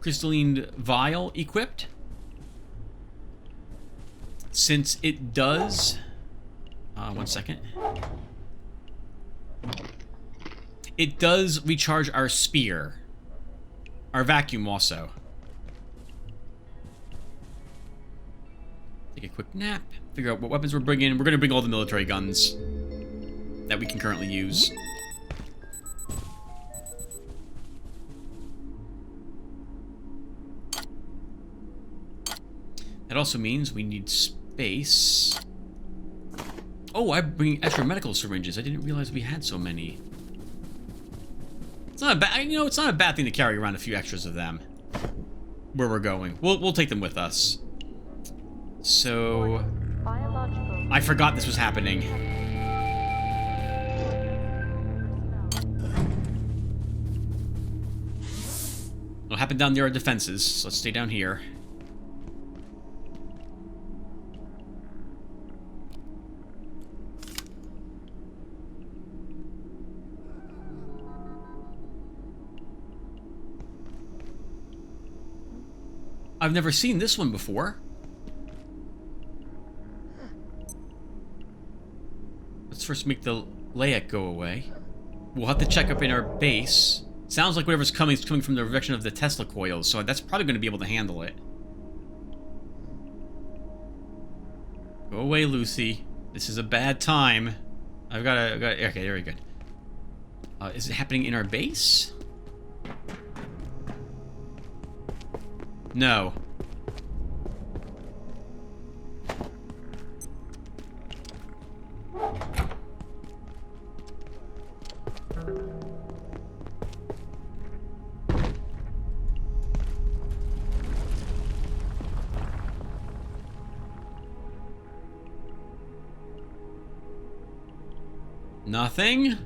crystalline vial equipped, since it does... one second. It does recharge our spear. Our vacuum also. Take a quick nap. Figure out what weapons we're bringing. We're going to bring all the military guns that we can currently use. That also means we need space. Oh, I'm bringing extra medical syringes. I didn't realize we had so many. It's not a bad, you know, it's not a bad thing to carry around a few extras of them. Where we're going. We'll take them with us. So... I forgot this was happening. It'll happen down near our defenses, so let's stay down here. I've never seen this one before. Let's first make the layout go away. We'll have to check up in our base. Sounds like whatever's coming is coming from the direction of the Tesla coils, so that's probably going to be able to handle it. Go away, Lucy. This is a bad time. I've got to... Okay, very good. Is it happening in our base? No. Nothing?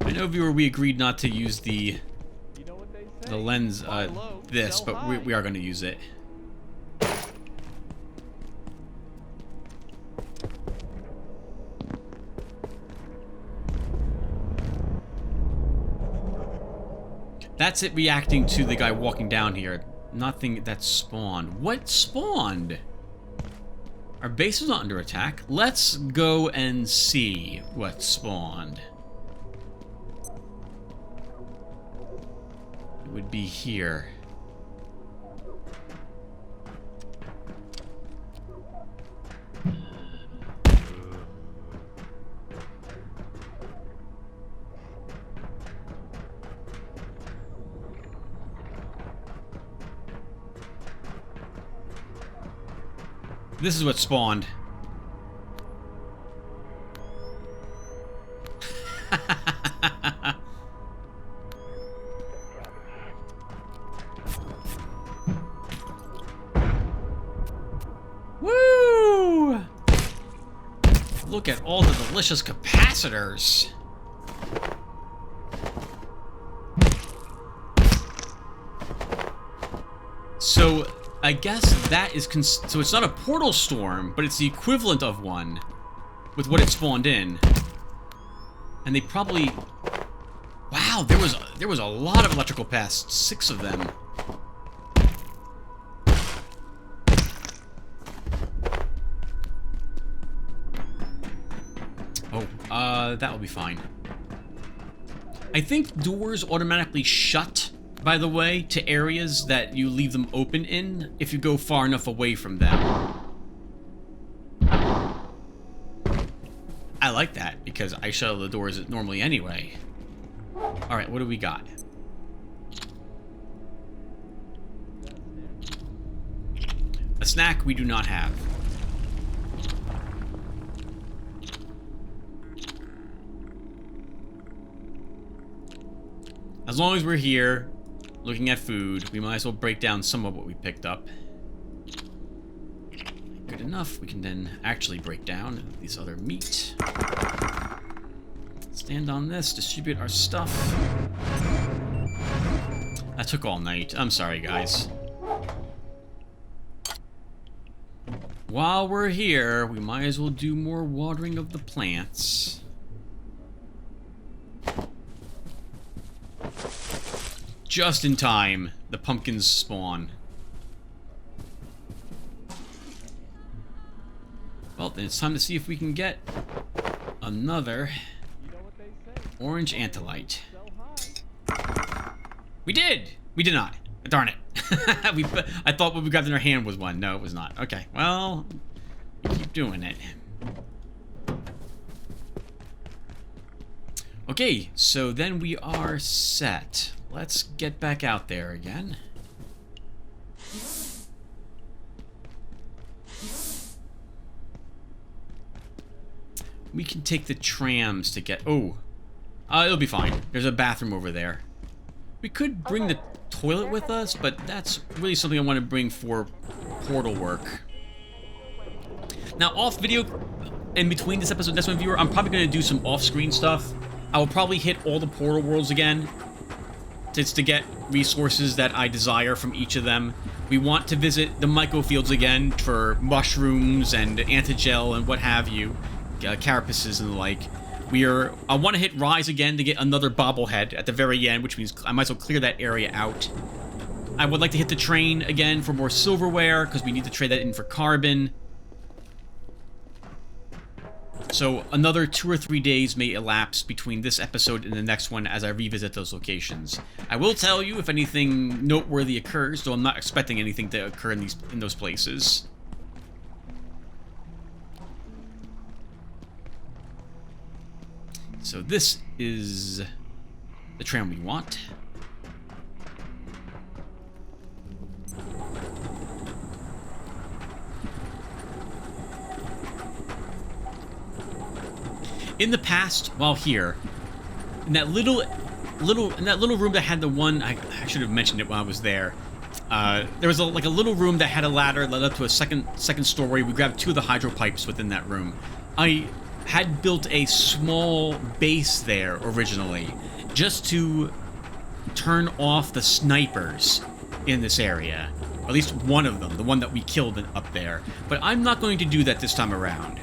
I know, viewer, we agreed not to use the lens, this, but we are going to use it. That's it reacting to the guy walking down here. Nothing that spawned. What spawned? Our base is not under attack. Let's go and see what spawned. It would be here. This is what spawned. Woo! Look at all the delicious capacitors. So, I guess that is so it's not a portal storm, but it's the equivalent of one with what it spawned in. And they probably... Wow, there was a lot of electrical pests, 6 of them. Oh, that will be fine. I think doors automatically shut, by the way, to areas that you leave them open in if you go far enough away from them. I like that, because I shut all the doors normally anyway. Alright, what do we got? A snack we do not have. As long as we're here, looking at food, we might as well break down some of what we picked up. Good enough, we can then actually break down this other meat. Stand on this, distribute our stuff. That took all night. I'm sorry, guys. While we're here, we might as well do more watering of the plants. Just in time, the pumpkins spawn. Well, then it's time to see if we can get another orange antolite. We did! We did not. Darn it. I thought what we got in our hand was one. No, it was not. Okay, well, we keep doing it. Okay, so then we are set. Let's get back out there again. We can take the trams to get... Oh. It'll be fine. There's a bathroom over there. We could bring the toilet with us, but that's really something I want to bring for portal work. Now, off video, in between this episode and this one, viewer, I'm probably going to do some off-screen stuff. I will probably hit all the portal worlds again, just to get resources that I desire from each of them. We want to visit the mycofields again for mushrooms and antigel and what have you, carapaces and the like. I want to hit Rise again to get another bobblehead at the very end, which means I might as well clear that area out. I would like to hit the train again for more silverware, because we need to trade that in for carbon. So another 2 or 3 days may elapse between this episode and the next one as I revisit those locations. I will tell you if anything noteworthy occurs, though I'm not expecting anything to occur in those places. So this is the tram we want. In the past, while here, in that little room that had the one, I should have mentioned it while I was there. There was like a little room that had a ladder that led up to a second story. We grabbed 2 of the hydro pipes within that room. I had built a small base there originally, just to turn off the snipers in this area. Or at least one of them, the one that we killed up there. But I'm not going to do that this time around.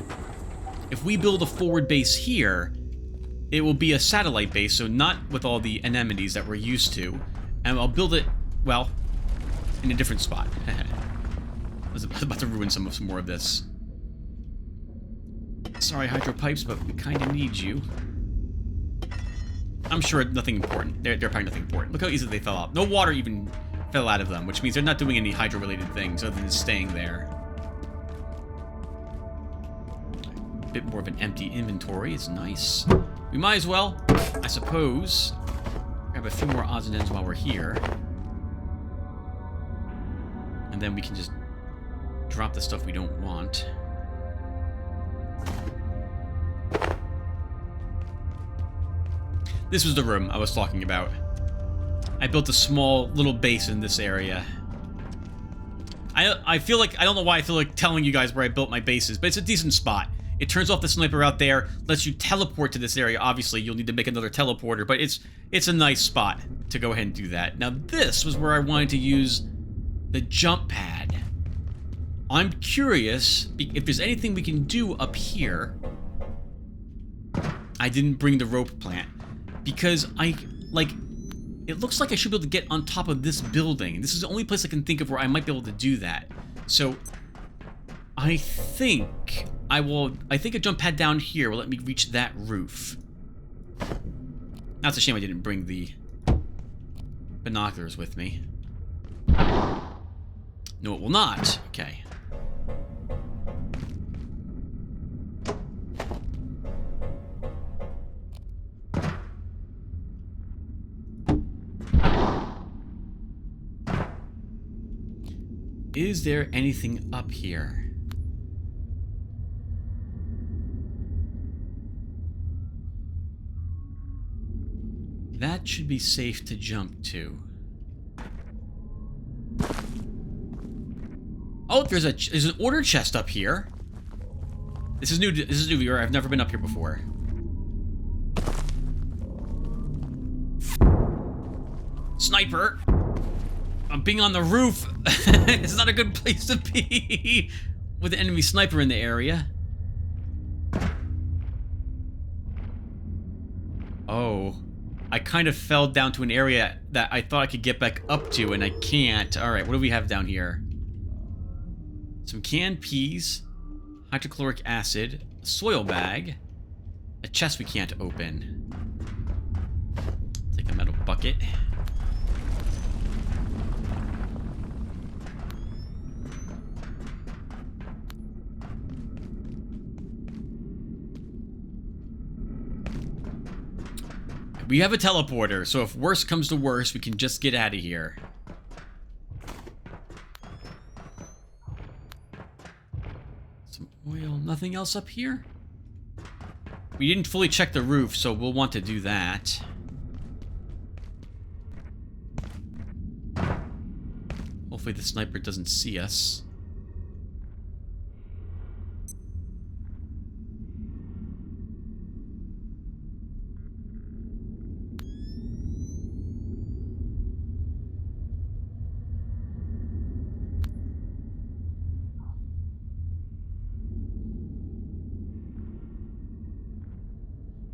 If we build a forward base here, it will be a satellite base, so not with all the anemones that we're used to. And I'll build it, well, in a different spot. I was about to ruin some more of this. Sorry, hydro pipes, but we kind of need you. I'm sure nothing important. They're probably nothing important. Look how easily they fell out. No water even fell out of them, which means they're not doing any hydro-related things other than staying there. A bit more of an empty inventory is nice. We might as well, I suppose, grab a few more odds and ends while we're here. And then we can just drop the stuff we don't want. This was the room I was talking about. I built a small little base in this area. I feel like, I don't know why I feel like telling you guys where I built my bases, but it's a decent spot. It turns off the sniper out there, lets you teleport to this area. Obviously, you'll need to make another teleporter, but it's a nice spot to go ahead and do that. Now, this was where I wanted to use the jump pad. I'm curious if there's anything we can do up here. I didn't bring the rope plant because it looks like I should be able to get on top of this building. This is the only place I can think of where I might be able to do that. So I think a jump pad down here will let me reach that roof. Now, it's a shame I didn't bring the binoculars with me. No, it will not. Okay. Is there anything up here? That should be safe to jump to. Oh, there's an order chest up here. This is new. This is new. I've never been up here before. Sniper. I'm being on the roof. It's not a good place to be with an enemy sniper in the area. Oh, I kind of fell down to an area that I thought I could get back up to, and I can't. All right, what do we have down here? Some canned peas, hydrochloric acid, a soil bag, a chest we can't open. Take a metal bucket. We have a teleporter, so if worse comes to worse, we can just get out of here. Some oil. Nothing else up here? We didn't fully check the roof, so we'll want to do that. Hopefully the sniper doesn't see us.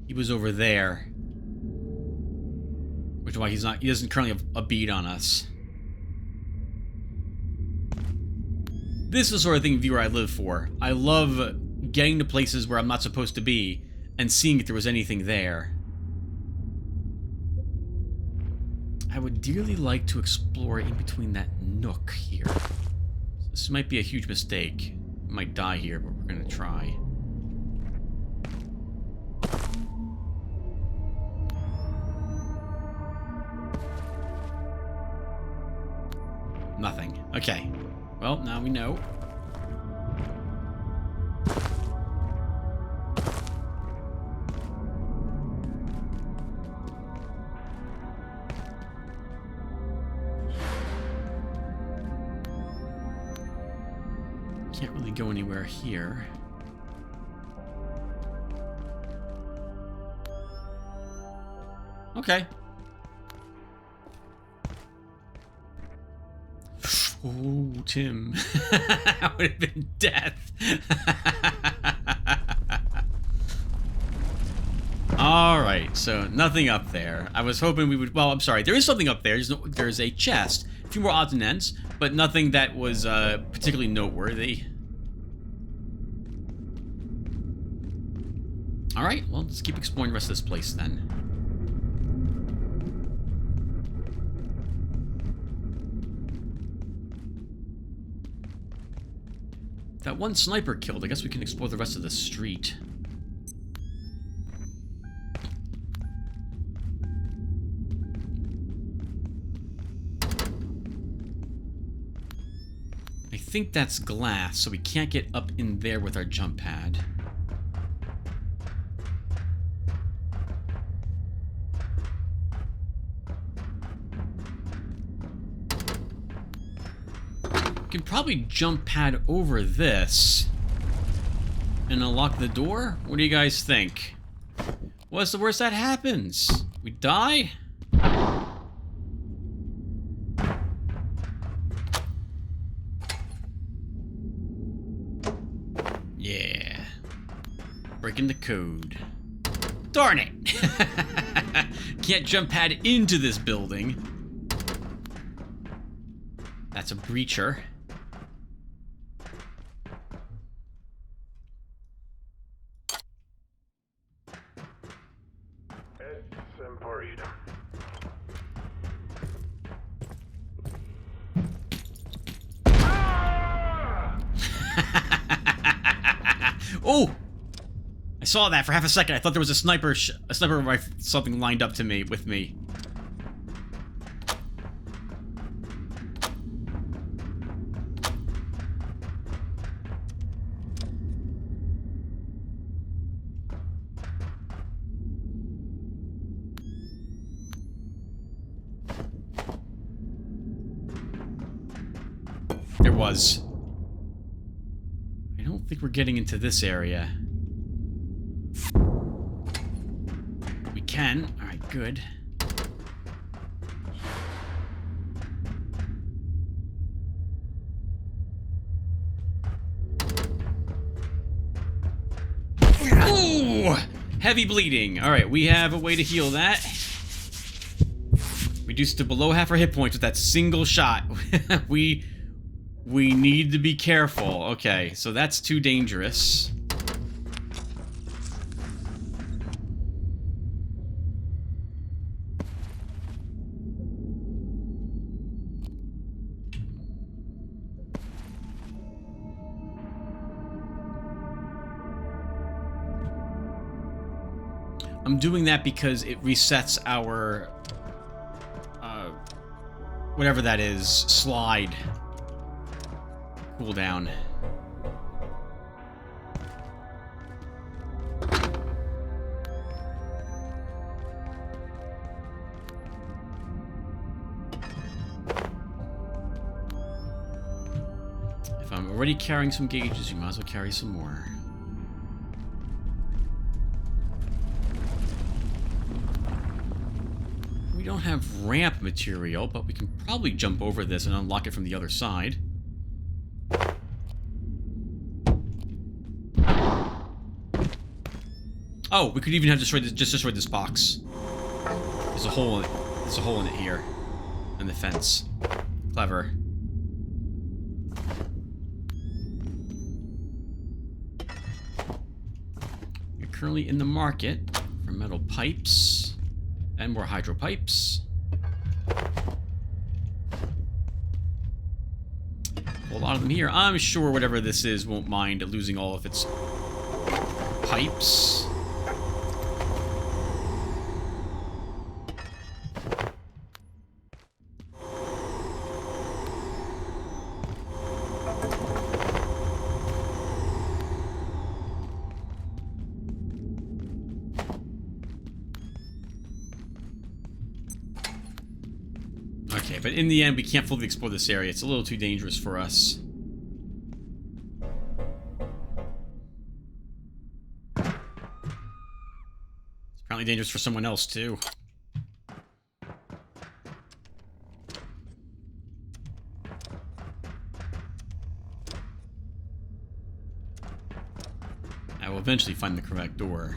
He was over there. Which is why he doesn't currently have a bead on us. This is the sort of thing, viewer, I live for. I love getting to places where I'm not supposed to be and seeing if there was anything there. I would dearly like to explore in between that nook here. This might be a huge mistake. We might die here, but we're gonna try. Nothing. Okay. Well, now we know. Can't really go anywhere here. Okay. Oh, Tim. That would have been death. Alright, so nothing up there. I was hoping we would... Well, I'm sorry. There is something up there. There's a chest. A few more odds and ends, but nothing that was particularly noteworthy. Alright, well, let's keep exploring the rest of this place then. That one sniper killed. I guess we can explore the rest of the street. I think that's glass, so we can't get up in there with our jump pad. We can probably jump pad over this and unlock the door. What do you guys think? What's the worst that happens? We die? Yeah. Breaking the code. Darn it! Can't jump pad into this building. That's a breacher. Oh! I saw that for half a second. I thought there was a sniper rifle, something lined up to me, with me. There was. I don't think we're getting into this area. We can. Alright, good. Ooh! Heavy bleeding. Alright, we have a way to heal that. Reduced to below half our hit points with that single shot. We need to be careful. Okay, so that's too dangerous. I'm doing that because it resets our whatever that is, slide cooldown. If I'm already carrying some gauges, you might as well carry some more. We don't have ramp material, but we can probably jump over this and unlock it from the other side. Oh, we could even have destroyed this, just destroyed this box. There's a hole in it. There's a hole in it here. In the fence. Clever. You're currently in the market for metal pipes. And more hydro pipes. A lot of them here. I'm sure whatever this is won't mind losing all of its pipes. Okay, but in the end, we can't fully explore this area. It's a little too dangerous for us. It's apparently dangerous for someone else, too. I will eventually find the correct door.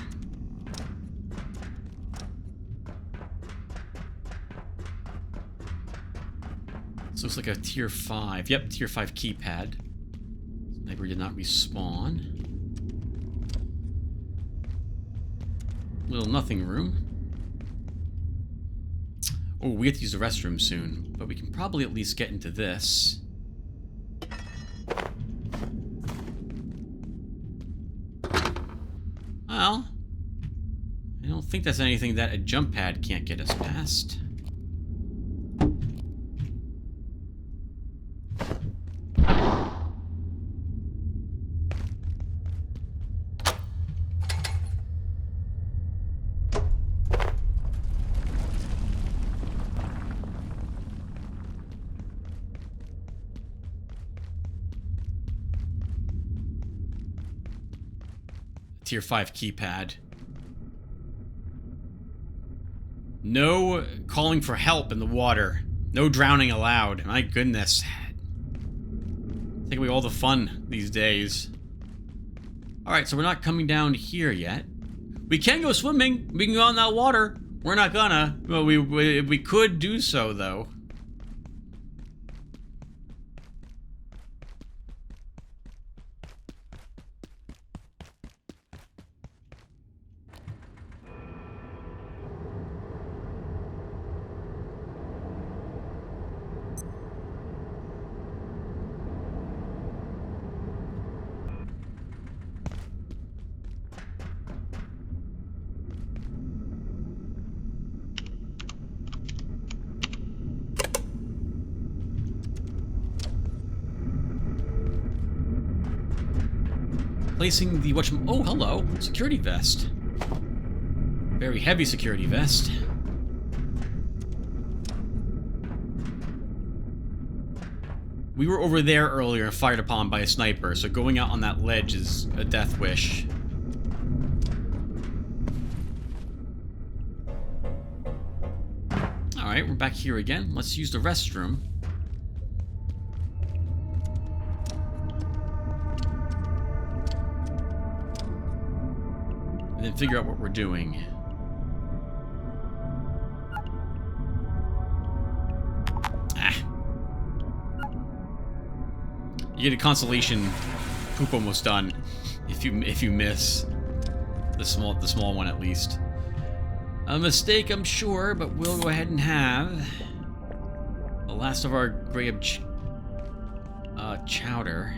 This looks like a tier 5. Yep, tier 5 keypad. Sniper did not respawn. Little nothing room. Oh, we have to use the restroom soon, but we can probably at least get into this. Well, I don't think that's anything that a jump pad can't get us past. Tier 5 keypad. No calling for help in the water. No drowning allowed. My goodness. Take away all the fun these days. Alright, so we're not coming down here yet. We can go swimming. We can go in that water. We're not gonna. Well, we could do so, though. Placing the oh, hello. Security vest. Very heavy security vest. We were over there earlier and fired upon by a sniper, so going out on that ledge is a death wish. Alright, we're back here again. Let's use the restroom. And then figure out what we're doing. Ah. You get a consolation poop almost done if you miss the small one at least. A mistake, I'm sure, but we'll go ahead and have the last of our Graham chowder.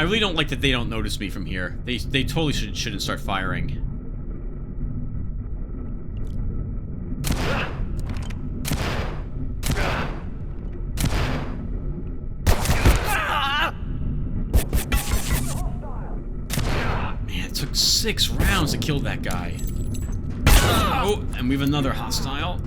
really don't like that they don't notice me from here. They totally shouldn't start firing. Man, it took 6 rounds to kill that guy. Oh, and we have another hostile.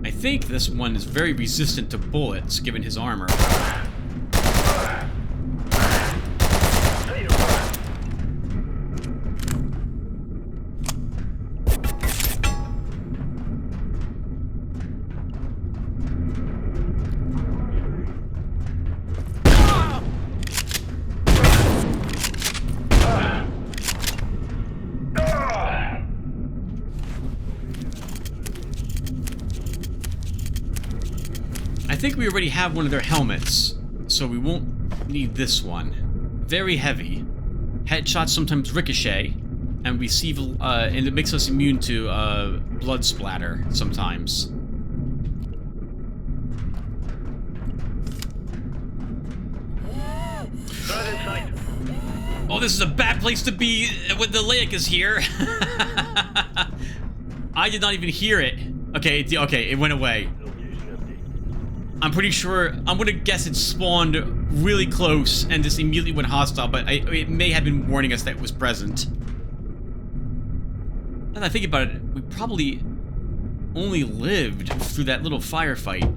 I think this one is very resistant to bullets, given his armor. I think we already have one of their helmets, so we won't need this one. Very heavy. Headshots sometimes ricochet, and receive, and it makes us immune to blood splatter sometimes. Oh, this is a bad place to be when the Leic is here. I did not even hear it. Okay, okay, it went away. I'm pretty sure, I'm gonna guess it spawned really close and just immediately went hostile, but it may have been warning us that it was present. Now that I think about it, we probably only lived through that little firefight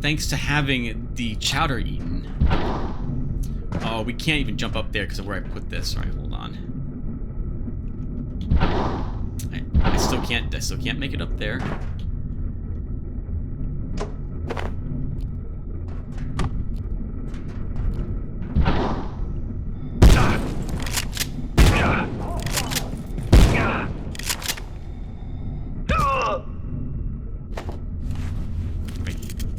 thanks to having the chowder eaten. Oh, we can't even jump up there because of where I put this. Alright, hold on. I still can't make it up there.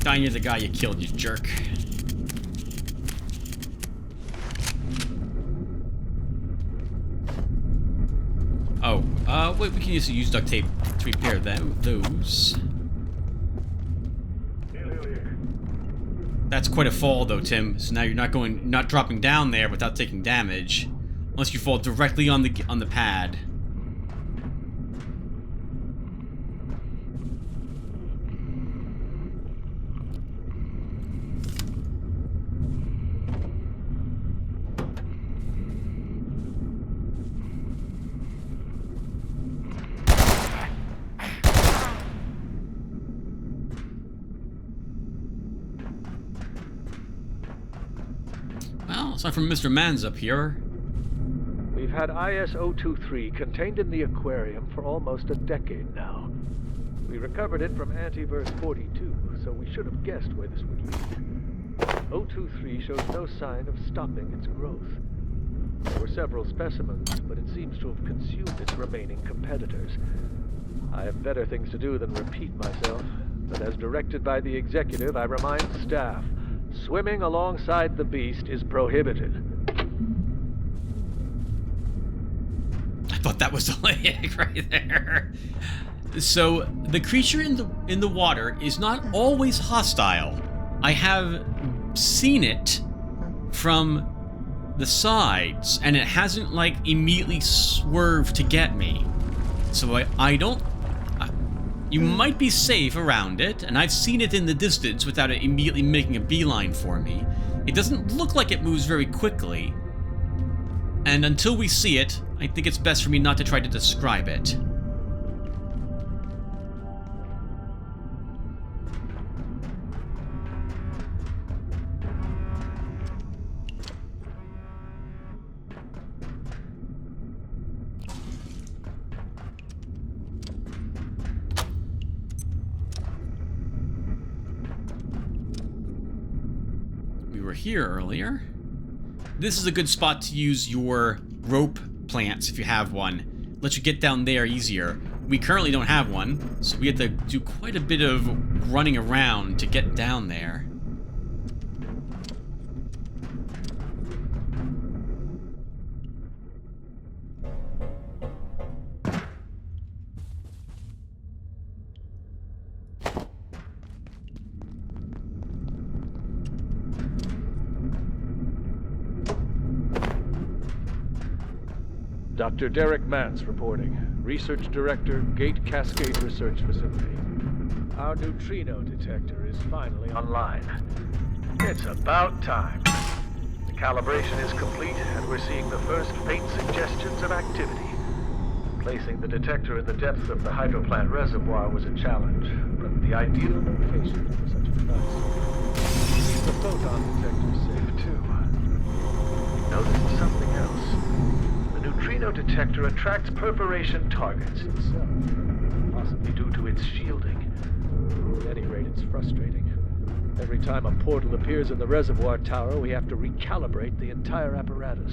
Die near the guy you killed, you jerk. Oh, wait, we can use duct tape to repair those. That's quite a fall, though, Tim. So now you're not dropping down there without taking damage, unless you fall directly on the pad. Aside from Mr. Mans up here. We've had IS-023 contained in the aquarium for almost a decade now. We recovered it from Antiverse 42, so we should have guessed where this would lead. 023 shows no sign of stopping its growth. There were several specimens, but it seems to have consumed its remaining competitors. I have better things to do than repeat myself, but as directed by the executive, I remind staff. Swimming alongside the beast is prohibited. I thought that was the Leic right there. So the creature in the water is not always hostile. I have seen it from the sides, and it hasn't like immediately swerved to get me. So I don't. You might be safe around it, and I've seen it in the distance without it immediately making a beeline for me. It doesn't look like it moves very quickly. And until we see it, I think it's best for me not to try to describe it. Here earlier. This is a good spot to use your rope plants if you have one. Let you get down there easier. We currently don't have one, so we have to do quite a bit of running around to get down there. Dr. Derek Mance reporting. Research Director, Gate Cascade Research Facility. Our neutrino detector is finally online. It's about time. The calibration is complete, and we're seeing the first faint suggestions of activity. Placing the detector in the depths of the hydroplant reservoir was a challenge, but the ideal location for such a device. The photon detector's safe too. We noticed something else. The neutrino detector attracts perforation targets itself, possibly due to its shielding. At any rate, it's frustrating. Every time a portal appears in the reservoir tower, we have to recalibrate the entire apparatus.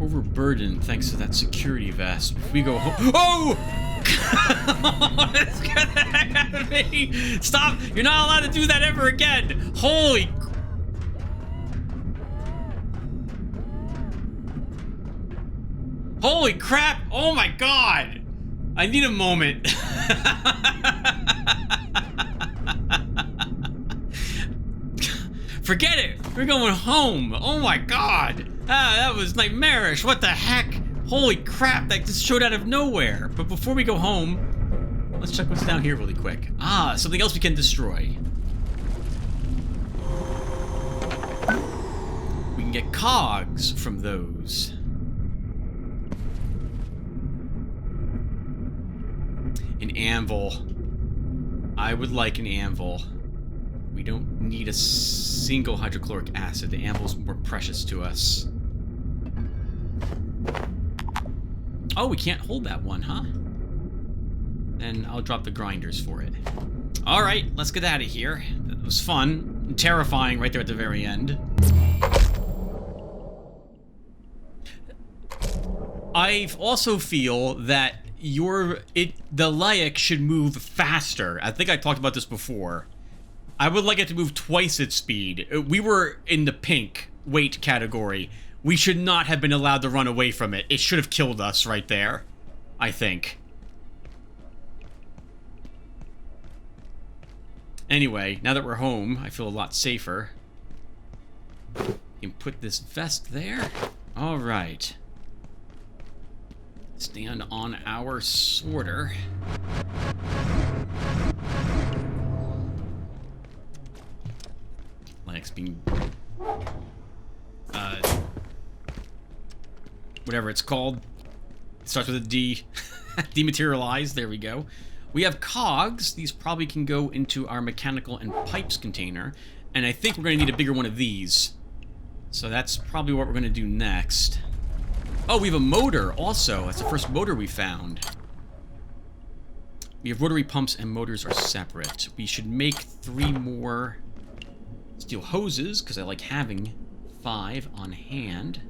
Overburdened thanks to that security vest. If we go home. Oh! Let's get the heck out of me! Stop! You're not allowed to do that ever again! Holy. Holy crap! Oh my god! I need a moment. Forget it! We're going home! Oh my god! Ah, that was nightmarish! What the heck? Holy crap, that just showed out of nowhere! But before we go home, let's check what's down here really quick. Ah, something else we can destroy. We can get cogs from those. An anvil. I would like an anvil. We don't need a single hydrochloric acid. The anvil's more precious to us. Oh, we can't hold that one, huh? Then I'll drop the grinders for it. Alright, let's get out of here. That was fun. And terrifying right there at the very end. I also feel that the Laik should move faster. I think I talked about this before. I would like it to move twice its speed. We were in the pink weight category. We should not have been allowed to run away from it. It should have killed us right there, I think. Anyway, now that we're home, I feel a lot safer. You can put this vest there. All right. Stand on our sorter. Lex being... whatever it's called. It starts with a D. Dematerialized, there we go. We have cogs. These probably can go into our mechanical and pipes container. And I think we're going to need a bigger one of these. So that's probably what we're going to do next. Oh, we have a motor also. That's the first motor we found. We have rotary pumps and motors are separate. We should make 3 more steel hoses, because I like having 5 on hand.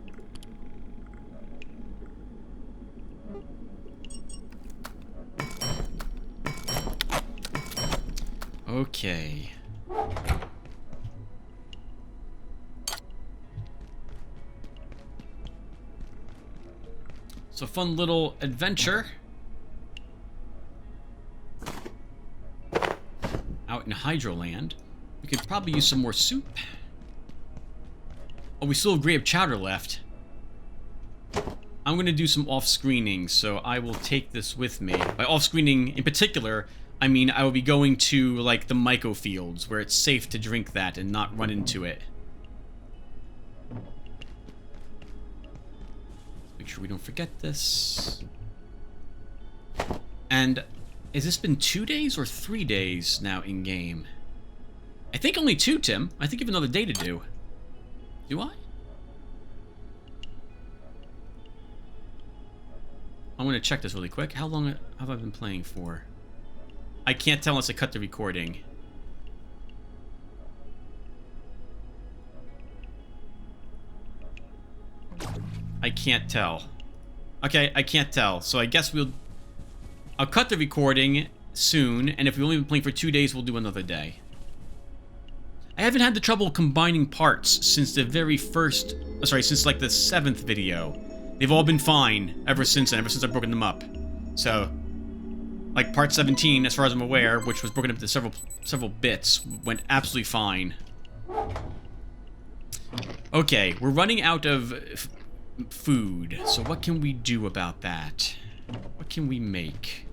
Okay. So fun little adventure. Out in Hydroland. We could probably use some more soup. Oh, we still have grave chowder left. I'm going to do some off-screening, so I will take this with me. By off-screening in particular, I mean I will be going to, like, the myco fields, where it's safe to drink that and not run into it. Make sure we don't forget this. And has this been 2 days or 3 days now in-game? I think only 2, Tim. I think you have another day to do. Do I? I'm going to check this really quick. How long have I been playing for? I can't tell unless I cut the recording. I can't tell. Okay, I can't tell. So I guess I'll cut the recording soon, and if we've only been playing for 2 days, we'll do another day. I haven't had the trouble combining parts since the very first... sorry, since like the 7th video. They've all been fine ever since then, ever since I've broken them up. So, like part 17, as far as I'm aware, which was broken up into several bits, went absolutely fine. Okay, we're running out of food. So what can we do about that? What can we make?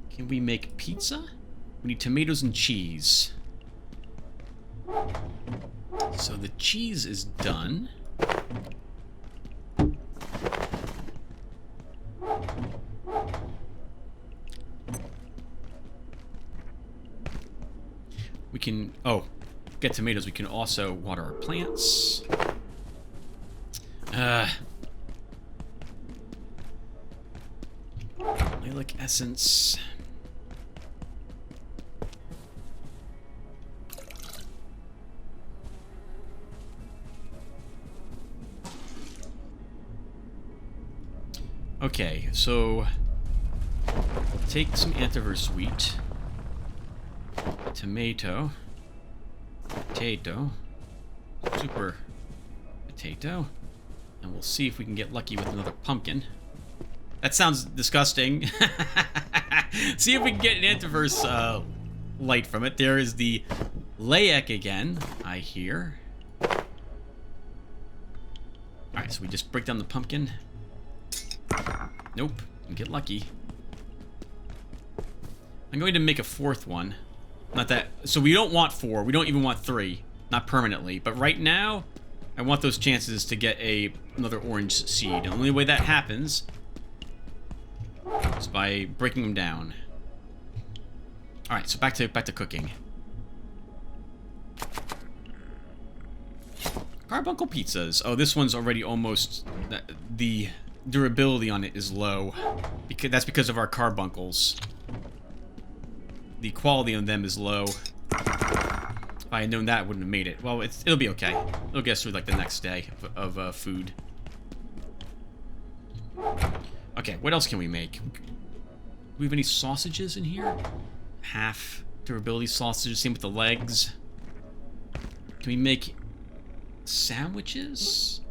Can we make pizza? We need tomatoes and cheese. So the cheese is done. We can, get tomatoes. We can also water our plants. Lilac essence. Okay, so take some antiverse wheat, tomato, potato, super potato, and we'll see if we can get lucky with another pumpkin. That sounds disgusting. See if we can get an antiverse light from it. There is the Layak again, I hear. Alright, so we just break down the pumpkin. Nope, didn't get lucky. I'm going to make a fourth one. Not that, so we don't want 4, we don't even want 3, not permanently, but right now, I want those chances to get another orange seed. The only way that happens is by breaking them down. Alright, so back to cooking. Carbuncle pizzas. Oh, this one's already almost, the durability on it is low. That's because of our carbuncles. The quality on them is low. If I had known that, I wouldn't have made it. Well, it'll be okay. It'll get us through like the next day of food. Okay, what else can we make? Do we have any sausages in here? Half durability sausages, same with the legs. Can we make sandwiches?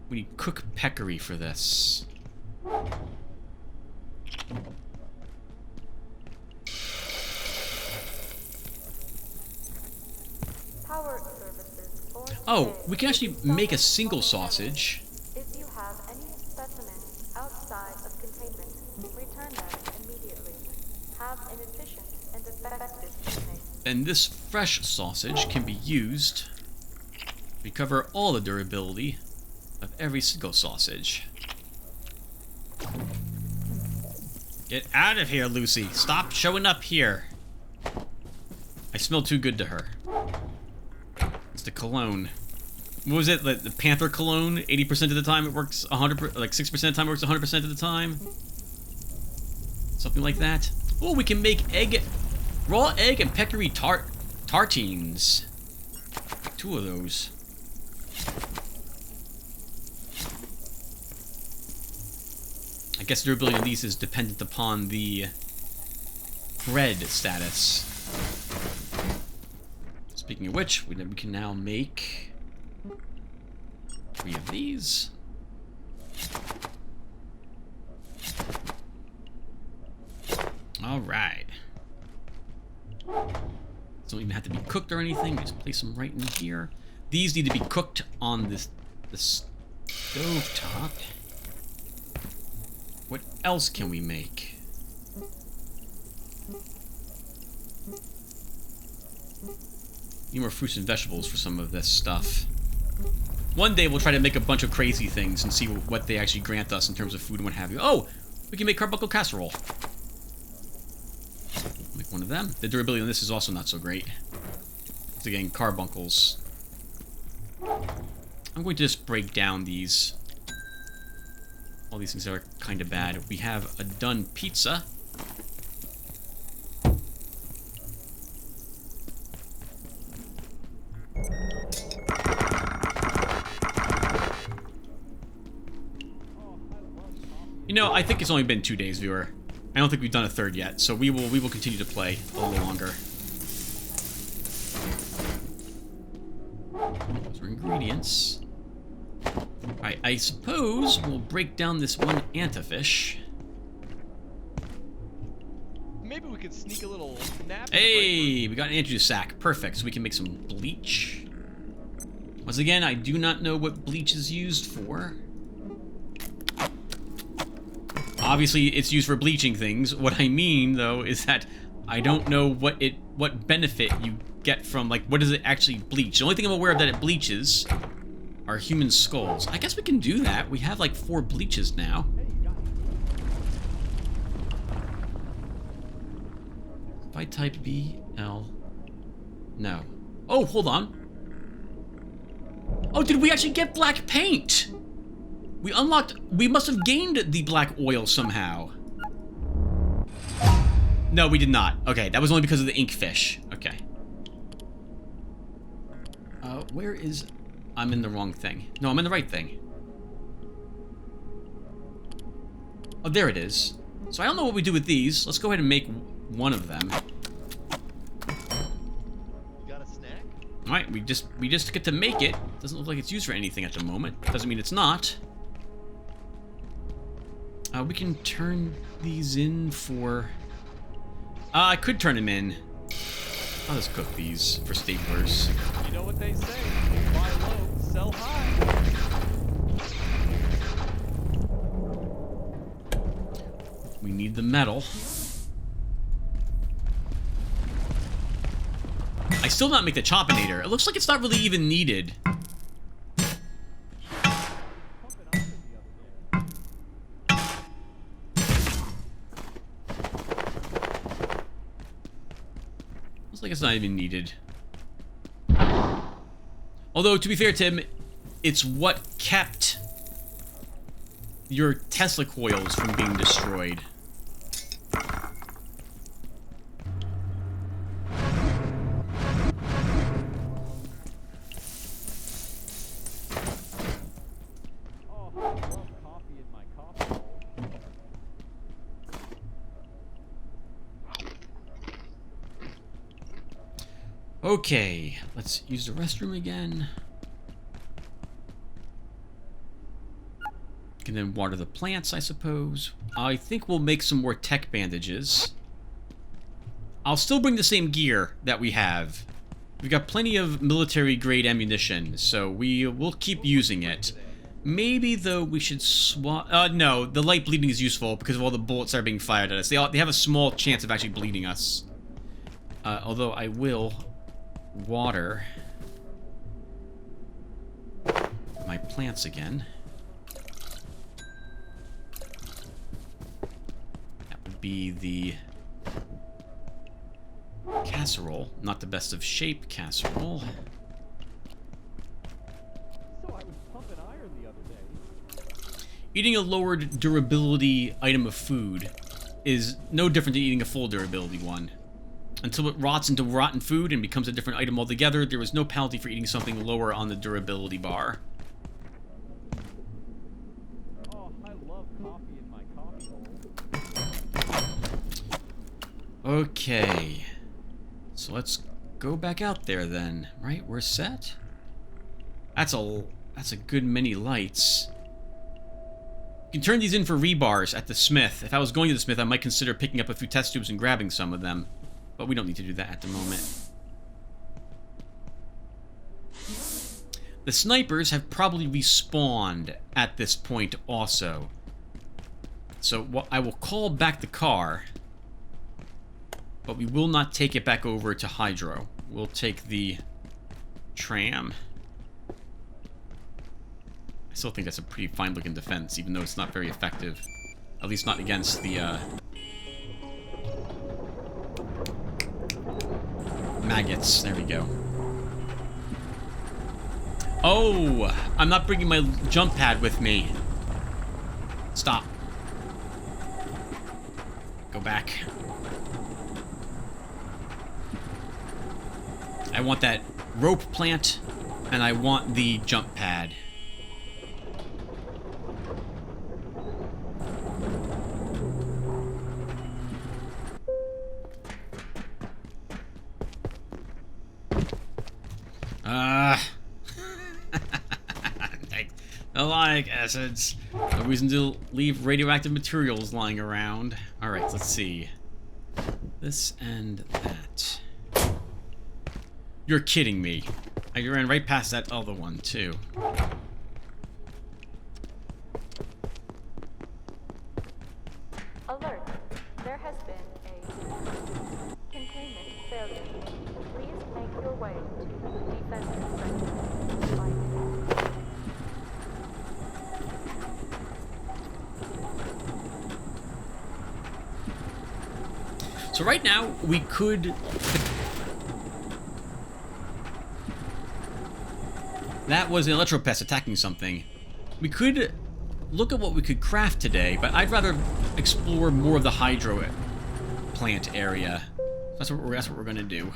We need cook peccary for this. Power services for Oh, today. we can actually make a single sausage. If you have any specimens outside of containment, return them immediately. Have an efficient and effective cleaning. And this fresh sausage can be used to recover all the durability of every single sausage. Get out of here, Lucy. Stop showing up here. I smell too good to her. It's the cologne. What was it? The Panther cologne? 80% of the time it works 100%, like 6% of the time it works 100% of the time? Something like that. Oh, we can make raw egg and peccary tartines. 2 of those. I guess durability of these is dependent upon the bread status. Speaking of which, we can now make 3 of these. All right. Don't even have to be cooked or anything. We just place them right in here. These need to be cooked on the stove top. What else can we make? Need more fruits and vegetables for some of this stuff. One day we'll try to make a bunch of crazy things and see what they actually grant us in terms of food and what have you. Oh, we can make carbuncle casserole. Make one of them. The durability on this is also not so great. It's again carbuncles. I'm going to just break down these. All these things are kind of bad. We have a done pizza. You know, I think it's only been 2 days, viewer. I don't think we've done a third yet, so we will continue to play a little longer. Those are ingredients. Alright, I suppose we'll break down this one antifish. Maybe Maybe we could sneak a little nap. Hey, we got an antidote sack. Perfect. So we can make some bleach. Once again, I do not know what bleach is used for. Obviously, it's used for bleaching things. What I mean, though, is that I don't know what benefit you get from, like, what does it actually bleach? The only thing I'm aware of that it bleaches are human skulls. I guess we can do that. We have, like, 4 bleaches now. If I type B, L... No. Oh, hold on. Oh, did we actually get black paint? We unlocked... We must have gained the black oil somehow. No, we did not. Okay, that was only because of the inkfish. Okay. Where is... I'm in the wrong thing. No, I'm in the right thing. Oh, there it is. So I don't know what we do with these. Let's go ahead and make one of them. You got a snack? Alright, we just get to make it. Doesn't look like it's used for anything at the moment. Doesn't mean it's not. We can turn these in for... I could turn them in. I'll just cook these for staplers. You know what they say, buy low, sell high. We need the metal. I still not make the Choppinator. It looks like it's not really even needed. Looks like it's not even needed. Although, to be fair, Tim, it's what kept your Tesla coils from being destroyed. Oh, I love coffee in my coffee bowl. Okay, let's use the restroom again. Can then water the plants, I suppose. I think we'll make some more tech bandages. I'll still bring the same gear that we have. We've got plenty of military-grade ammunition, so we'll keep using it. Maybe, though, we should swap... no, the light bleeding is useful because of all the bullets that are being fired at us. They have a small chance of actually bleeding us. Although I will water my plants again. That would be the casserole, not the best of shape casserole. So I was pumping iron the other day. Eating a lowered durability item of food is no different than eating a full durability one. Until it rots into rotten food and becomes a different item altogether, there is no penalty for eating something lower on the durability bar. Oh, I love coffee in my coffee bowl. Okay. So let's go back out there then, right? We're set? That's a good many lights. You can turn these in for rebars at the smith. If I was going to the smith, I might consider picking up a few test tubes and grabbing some of them. But we don't need to do that at the moment. The snipers have probably respawned at this point also. So I will call back the car, but we will not take it back over to Hydro. We'll take the tram. I still think that's a pretty fine-looking defense, even though it's not very effective. At least not against the, maggots. There we go. Oh! I'm not bringing my jump pad with me. Stop. Go back. I want that rope plant, and I want the jump pad. Like acids. No reason to leave radioactive materials lying around. Alright, let's see. This and that. You're kidding me. I ran right past that other one, too. Alert. There has been a containment failure. Please make your way to the defensive sector. By So right now, we could... That was an electropest attacking something. We could look at what we could craft today, but I'd rather explore more of the hydro plant area. That's what we're gonna do.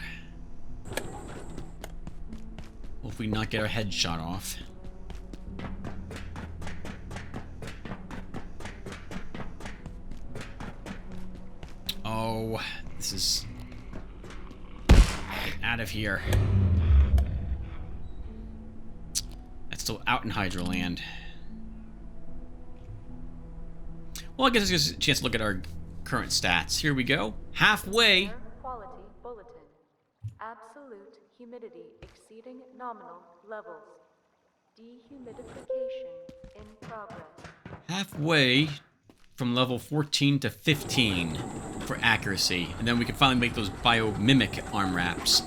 Hopefully not get our head shot off. Oh, this is... Get out of here. That's still out in Hydroland. Well, I guess it's just a chance to look at our current stats. Here we go. Halfway. Air quality bulletin. Absolute humidity exceeding nominal levels. Dehumidification in progress. Halfway from level 14 to 15 for accuracy. And then we can finally make those biomimic arm wraps.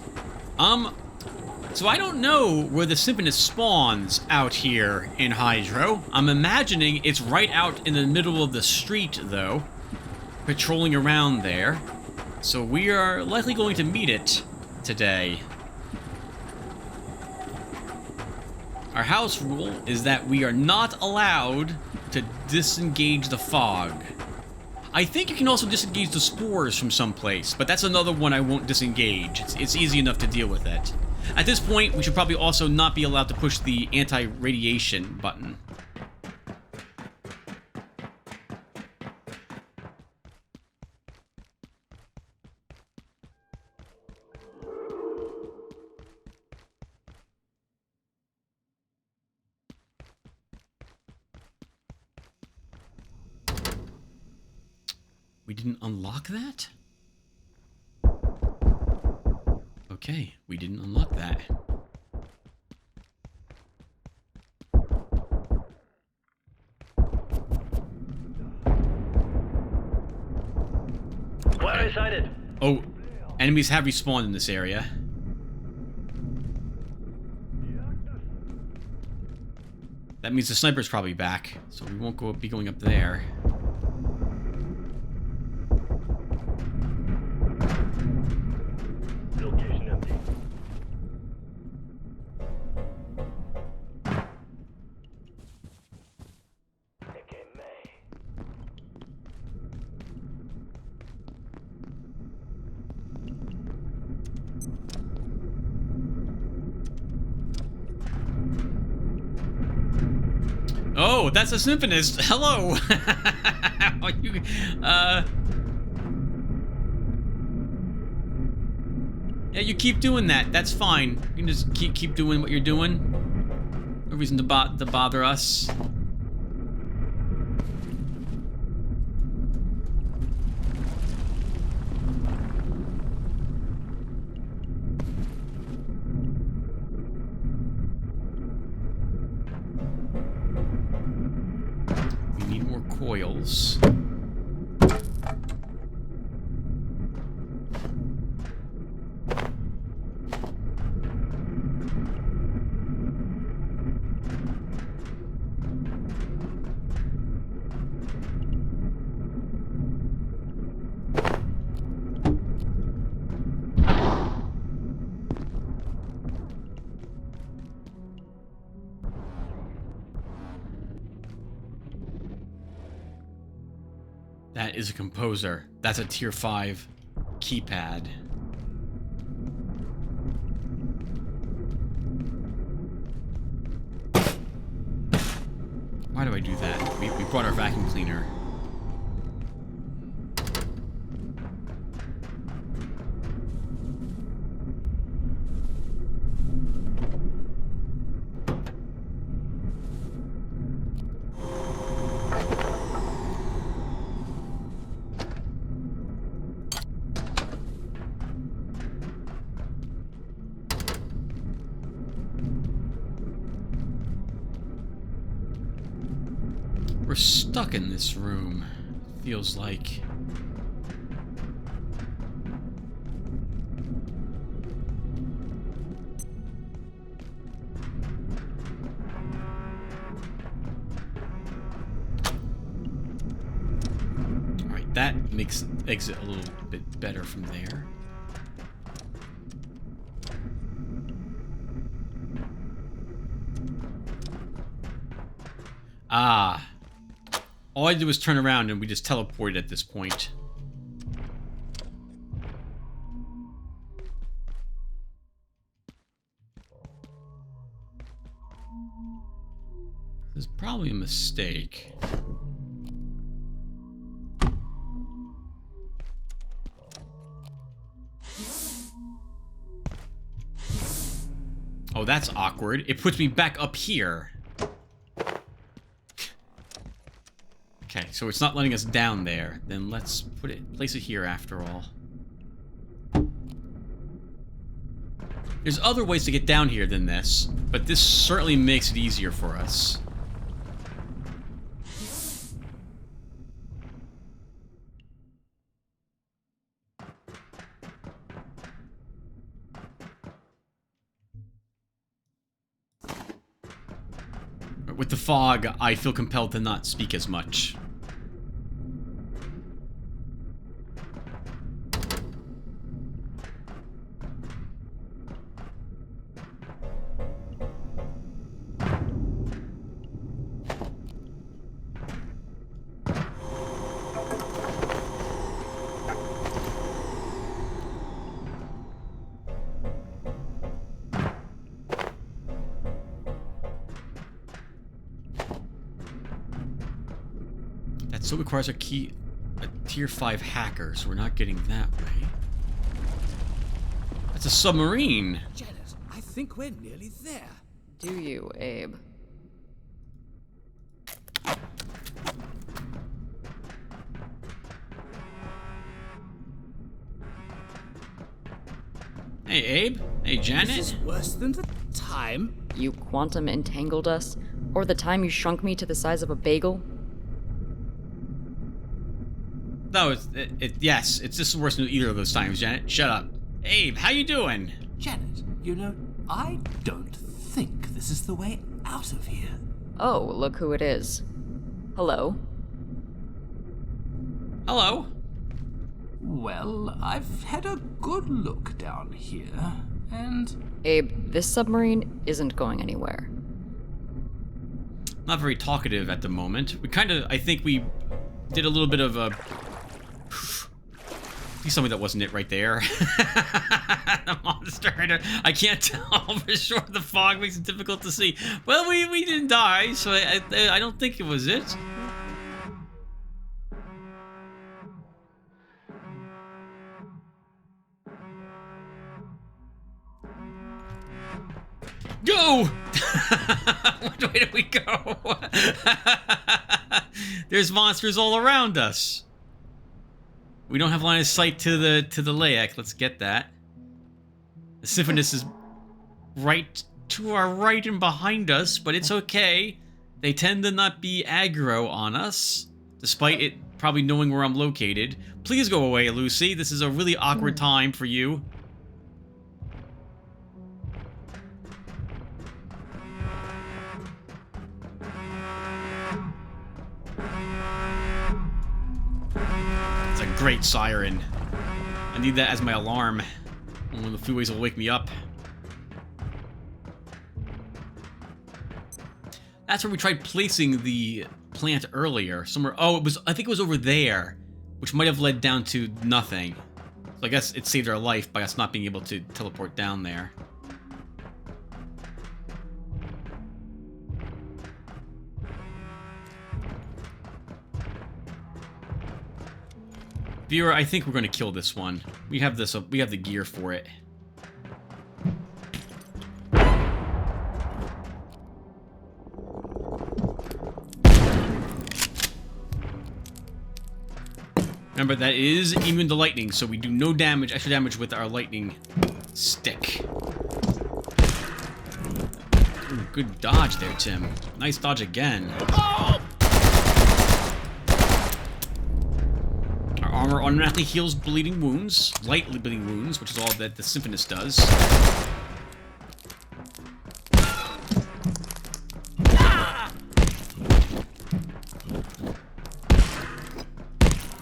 So I don't know where the Symphonist spawns out here in Hydro. I'm imagining it's right out in the middle of the street, though. Patrolling around there. So we are likely going to meet it today. Our house rule is that we are not allowed to disengage the fog. I think you can also disengage the spores from someplace, but that's another one I won't disengage. It's easy enough to deal with it. At this point, we should probably also not be allowed to push the anti-radiation button. We didn't unlock that? Okay, we didn't unlock that. Where I sighted? Oh, enemies have respawned in this area. That means the sniper's probably back, so we won't be going up there. Location empty. Oh, that's a Symphonist. Hello. You, yeah, you keep doing that. That's fine. You can just keep doing what you're doing. No reason to bother us. We need more coils. That is a composer. That's a tier 5 keypad. Why do I do that? We brought our vacuum cleaner. We're stuck in this room. Feels like. Alright, that makes the exit a little bit better from there. Ah. All I did was turn around and we just teleported at this point. This is probably a mistake. Oh, that's awkward. It puts me back up here. Okay, so it's not letting us down there. Then let's place it here after all. There's other ways to get down here than this, but this certainly makes it easier for us. With the fog, I feel compelled to not speak as much. That still requires a tier 5 hacker, so we're not getting that way. That's a submarine. Janet, I think we're nearly there. Do you, Abe? Hey, Abe. Hey, Janet. This is worse than the time. You quantum entangled us? Or the time you shrunk me to the size of a bagel? No, yes, it's just worse than either of those times, Janet. Shut up. Abe, how you doing? Janet, you know, I don't think this is the way out of here. Oh, look who it is. Hello? Hello? Well, I've had a good look down here, and... Abe, this submarine isn't going anywhere. Not very talkative at the moment. I think we did a little bit of a... Please tell me that wasn't it right there. The monster. I can't tell for sure. The fog makes it difficult to see. Well, we didn't die, so I don't think it was it. Go! Which way do we go? There's monsters all around us. We don't have line of sight to the Layak. Let's get that. The Siphonis is right to our right and behind us, but it's okay. They tend to not be aggro on us, despite it probably knowing where I'm located. Please go away, Lucy. This is a really awkward time for you. Great siren. I need that as my alarm. One of the freeways will wake me up. That's where we tried placing the plant earlier. Somewhere. Oh, I think it was over there, which might have led down to nothing. So I guess it saved our life by us not being able to teleport down there. Viewer, I think we're going to kill this one. We have this. We have the gear for it. Remember, that is immune to lightning, so we do no damage, extra damage with our lightning stick. Ooh, good dodge there, Tim. Nice dodge again. Oh! armor automatically heals bleeding wounds, lightly bleeding wounds, which is all that the Symphonist does.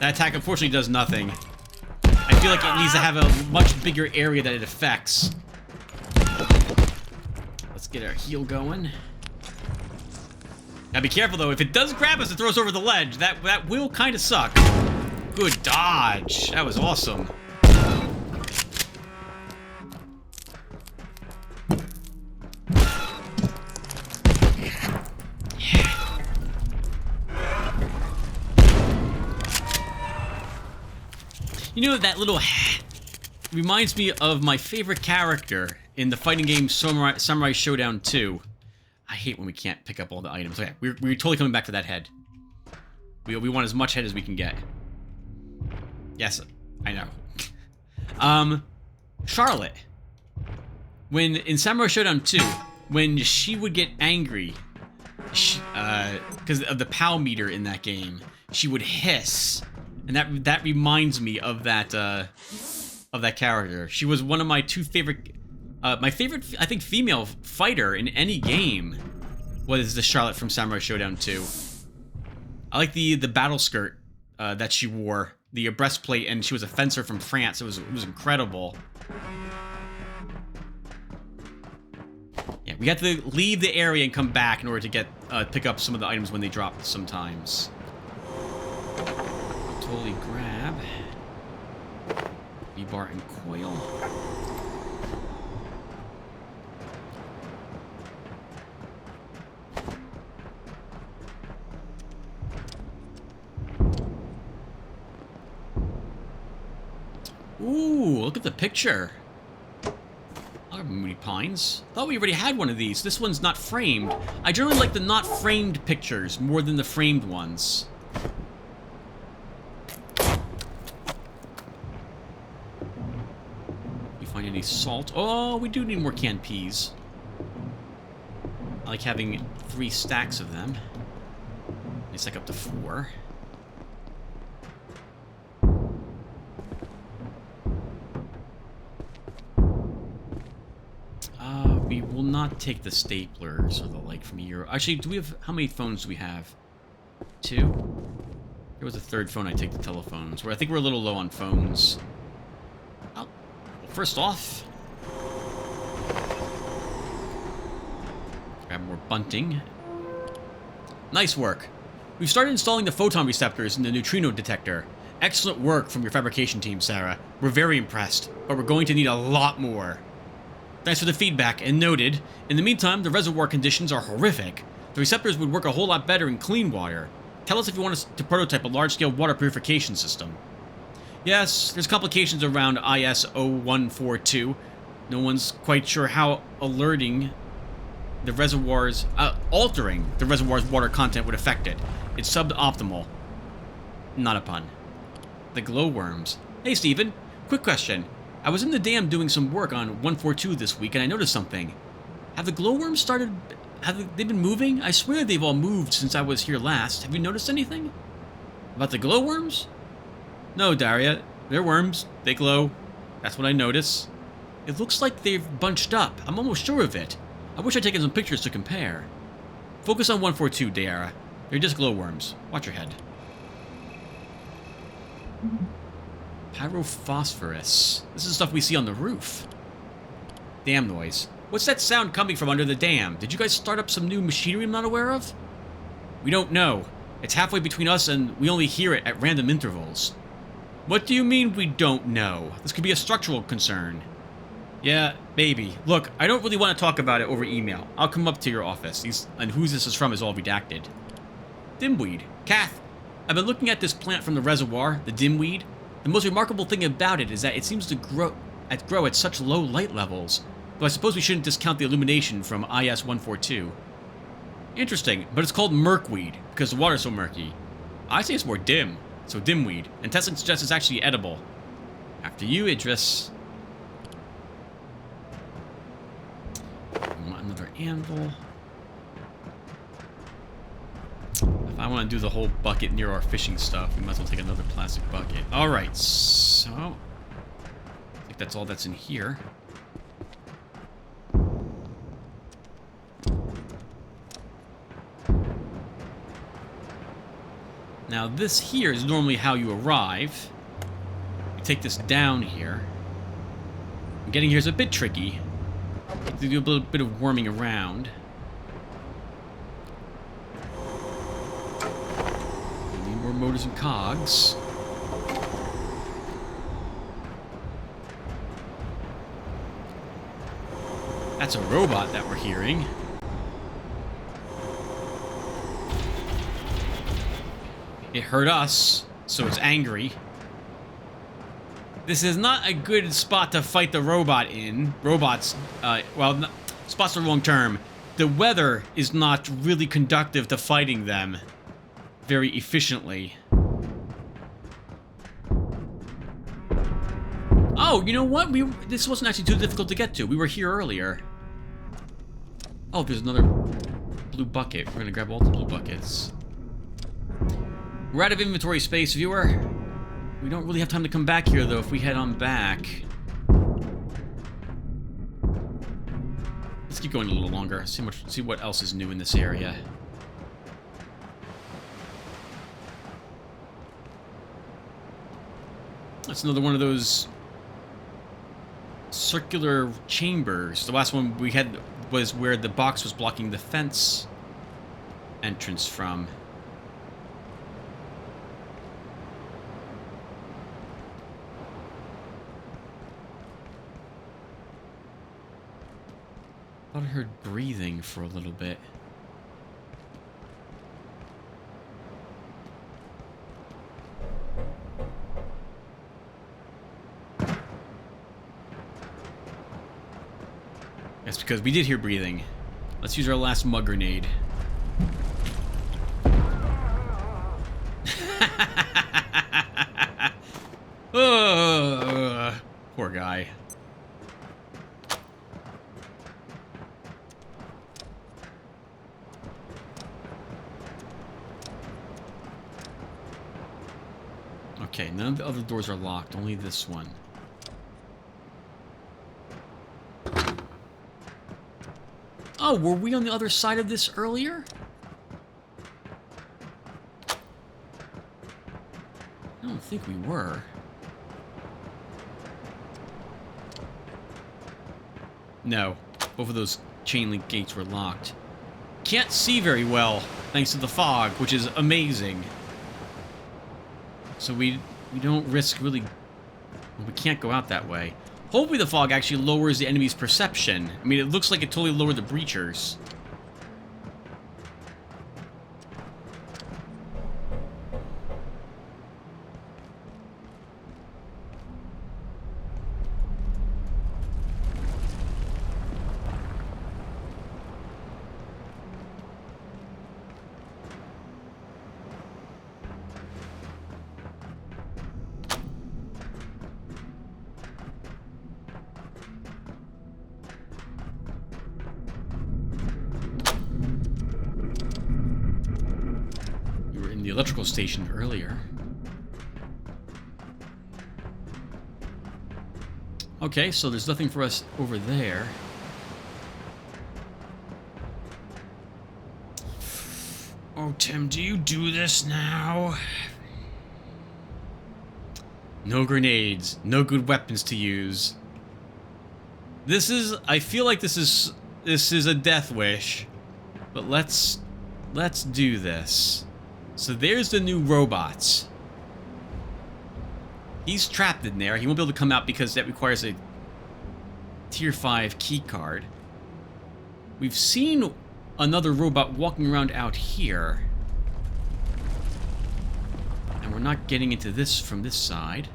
That attack unfortunately does nothing. I feel like it needs to have a much bigger area that it affects. Let's get our heal going. Now be careful though, if it does grab us and throw us over the ledge, that will kind of suck. Good dodge. That was awesome. You know, that little reminds me of my favorite character in the fighting game Samurai Showdown 2. I hate when we can't pick up all the items. Okay, we're totally coming back for that head. We want as much head as we can get. Yes, I know. Charlotte. When, in Samurai Showdown 2, when she would get angry, because of the POW meter in that game, she would hiss. And that reminds me of that character. She was one of my two favorite, my favorite, I think, female fighter in any game was the Charlotte from Samurai Showdown 2. I like the battle skirt that she wore, the breastplate, and she was a fencer from France. It was incredible. Yeah, we have to leave the area and come back in order to get pick up some of the items when they drop sometimes. Totally grab V-bar and coil. Ooh, look at the picture. Look at Moody Pines. Thought we already had one of these. This one's not framed. I generally like the not framed pictures more than the framed ones. Find any salt? Oh, we do need more canned peas. I like having 3 stacks of them. They stack up to 4. We will not take the staplers or the like from here. Actually, do we have, how many phones do we have? 2? There was a 3rd phone. I take the telephones. Where I think we're a little low on phones. Oh. First off, grab more bunting. Nice work. We've started installing the photon receptors in the neutrino detector. Excellent work from your fabrication team, Sarah. We're very impressed, but we're going to need a lot more. Thanks for the feedback, and noted. In the meantime, the reservoir conditions are horrific. The receptors would work a whole lot better in clean water. Tell us if you want us to prototype a large-scale water purification system. Yes, there's complications around IS-0142. No one's quite sure how altering the reservoir's water content would affect it. It's suboptimal. Not a pun. The glowworms. Hey, Steven. Quick question. I was in the dam doing some work on 142 this week, and I noticed something. Have the glowworms started... Have they been moving? I swear they've all moved since I was here last. Have you noticed anything? About the glowworms? No, Daria. They're worms. They glow. That's what I notice. It looks like they've bunched up. I'm almost sure of it. I wish I'd taken some pictures to compare. Focus on 142, Daria. They're just glowworms. Watch your head. Pyrophosphorus. This is stuff we see on the roof. Dam noise. What's that sound coming from under the dam? Did you guys start up some new machinery I'm not aware of? We don't know. It's halfway between us and we only hear it at random intervals. What do you mean we don't know? This could be a structural concern. Yeah, maybe. Look, I don't really want to talk about it over email. I'll come up to your office. And who this is from is all redacted. Dimweed. Kath, I've been looking at this plant from the reservoir, the dimweed. The most remarkable thing about it is that it seems to grow at such low light levels. Though I suppose we shouldn't discount the illumination from IS-142. Interesting, but it's called murkweed because the water's so murky. I say it's more dim, so dimweed, and testing suggests it's actually edible. After you, Idris. I want another anvil. If I want to do the whole bucket near our fishing stuff. We might as well take another plastic bucket. Alright, so... I think that's all that's in here. Now, this here is normally how you arrive. You take this down here. Getting here is a bit tricky. You have to do a little bit of worming around. We need more motors and cogs. That's a robot that we're hearing. It hurt us, so it's angry. This is not a good spot to fight the robot in. Robots, well, spot's the wrong term. The weather is not really conductive to fighting them very efficiently. Oh, you know what? This wasn't actually too difficult to get to. We were here earlier. Oh, there's another blue bucket. We're gonna grab all the blue buckets. We're out of inventory space, viewer. We don't really have time to come back here, though, if we head on back. Let's keep going a little longer. See what else is new in this area. That's another one of those circular chambers. The last one we had was where the box was blocking the fence entrance from. I thought I heard breathing for a little bit. That's because we did hear breathing. Let's use our last mud grenade. Poor guy. Okay, none of the other doors are locked, only this one. Oh, were we on the other side of this earlier? I don't think we were. No, both of those chain link gates were locked. Can't see very well, thanks to the fog, which is amazing. So we don't risk really... We can't go out that way. Hopefully the fog actually lowers the enemy's perception. I mean, it looks like it totally lowered the breachers. The electrical station earlier. Okay, so there's nothing for us over there. Oh, Tim, do you do this now? No grenades, no good weapons to use. This is, I feel like this is a death wish, but let's do this. So there's the new robots. He's trapped in there. He won't be able to come out because that requires a Tier 5 key card. We've seen another robot walking around out here. And we're not getting into this from this side.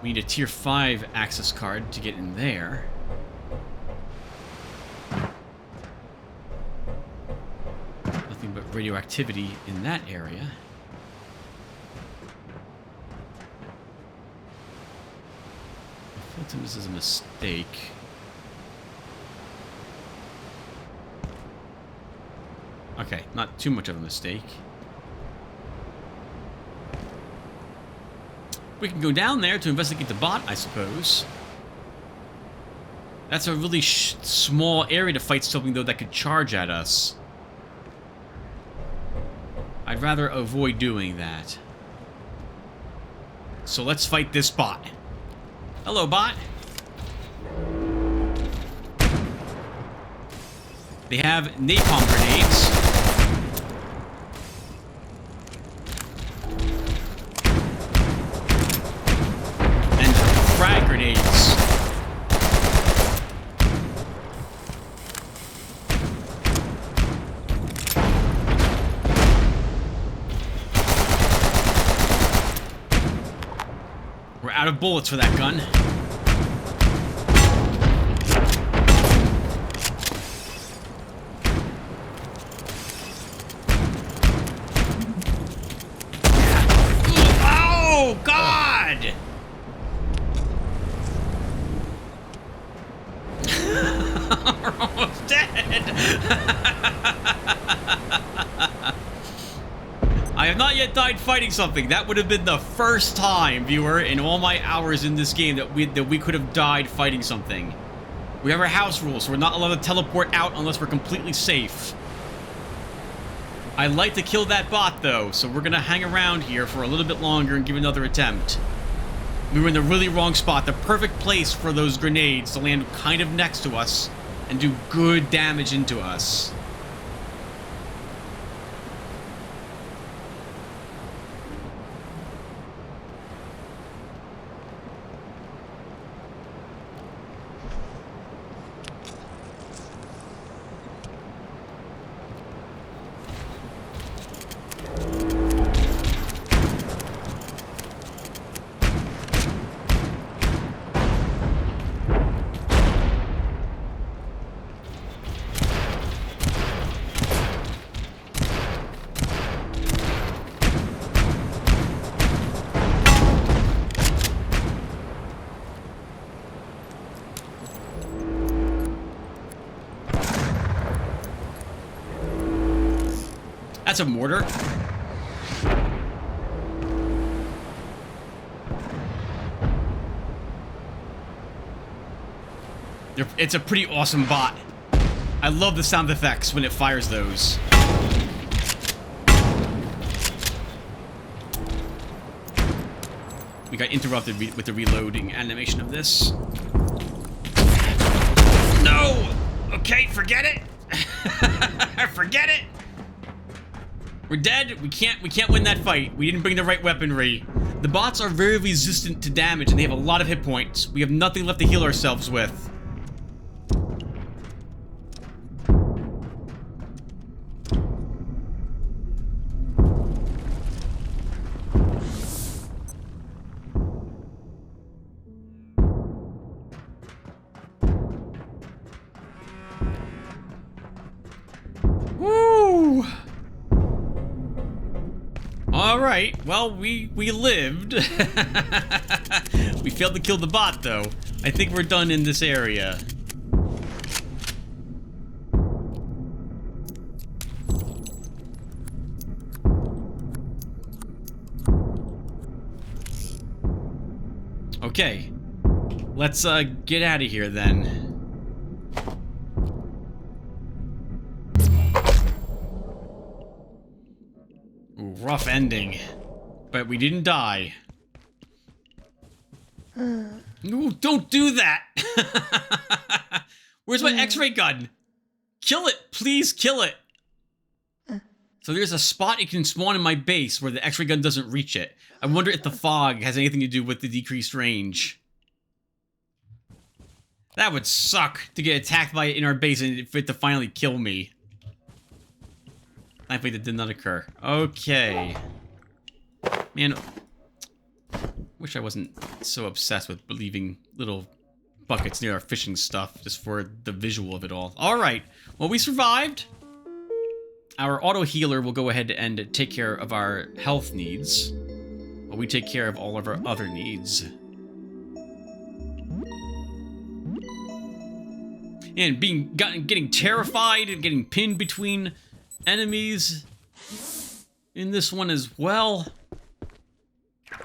We need a Tier 5 access card to get in there. Nothing but radioactivity in that area. don't think this is a mistake. Okay, not too much of a mistake. We can go down there to investigate the bot, I suppose. That's a really small area to fight something, though, that could charge at us. I'd rather avoid doing that. So let's fight this bot. Hello, bot. They have napalm grenades. And frag grenades. We're out of bullets for that gun. Oh, God! We're almost dead! I have not yet died fighting something. That would have been the first time, viewer, in all my hours in this game that we could have died fighting something. We have our house rules, so we're not allowed to teleport out unless we're completely safe. I'd like to kill that bot, though, so we're gonna hang around here for a little bit longer and give another attempt. We were in the really wrong spot, the perfect place for those grenades to land kind of next to us and do good damage into us. That's a mortar. It's a pretty awesome bot. I love the sound effects when it fires those. We got interrupted with the reloading animation of this. No! Okay, forget it. Forget it. We're dead. We can't win that fight. We didn't bring the right weaponry. The bots are very resistant to damage and they have a lot of hit points. We have nothing left to heal ourselves with. Woo! Alright, well, we lived. We failed to kill the bot, though. I think we're done in this area. Okay. Let's, get out of here, then. Ooh, rough ending. But we didn't die. No, don't do that! Where's my X-ray gun? Kill it! Please kill it! So there's a spot it can spawn in my base where the X-ray gun doesn't reach it. I wonder if the fog has anything to do with the decreased range. That would suck to get attacked by it in our base and for it to finally kill me. Thankfully that did not occur. Okay. Man, wish I wasn't so obsessed with leaving little buckets near our fishing stuff just for the visual of it all. Alright, well, we survived. Our auto healer will go ahead and take care of our health needs, while we take care of all of our other needs. and getting terrified and getting pinned between enemies in this one as well.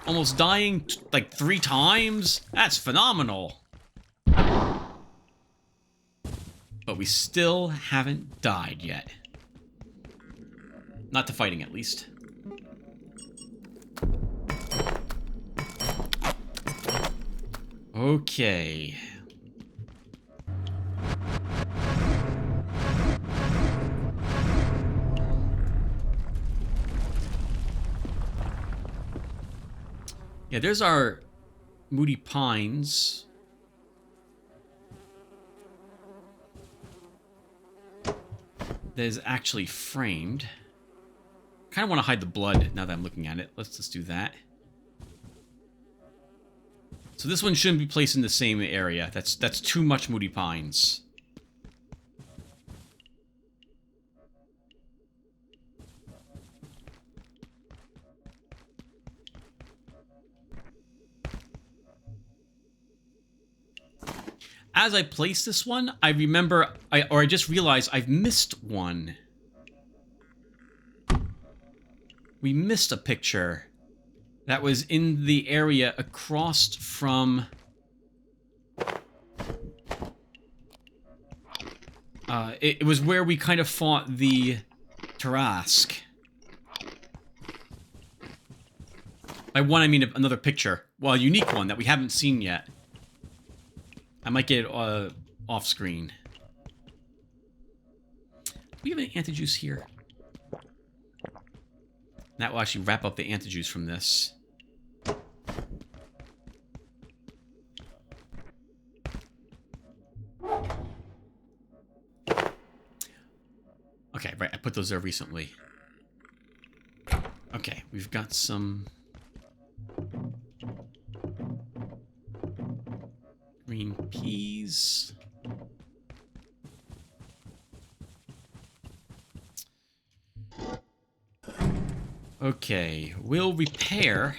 Almost dying like 3 times. That's phenomenal. But we still haven't died yet. Not to fighting, at least. Okay. Yeah, there's our Moody Pines. That is actually framed. Kind of want to hide the blood now that I'm looking at it. Let's just do that. So this one shouldn't be placed in the same area. That's too much Moody Pines. As I place this one, I remember, I just realized I've missed one. We missed a picture that was in the area across from... it was where we kind of fought the Tarask. By one, I mean another picture. Well, a unique one that we haven't seen yet. I might get it off screen. Do we have any antijuice here? That will actually wrap up the antijuice from this. Okay, right, I put those there recently. Okay, we've got some... green peas. Okay, we'll repair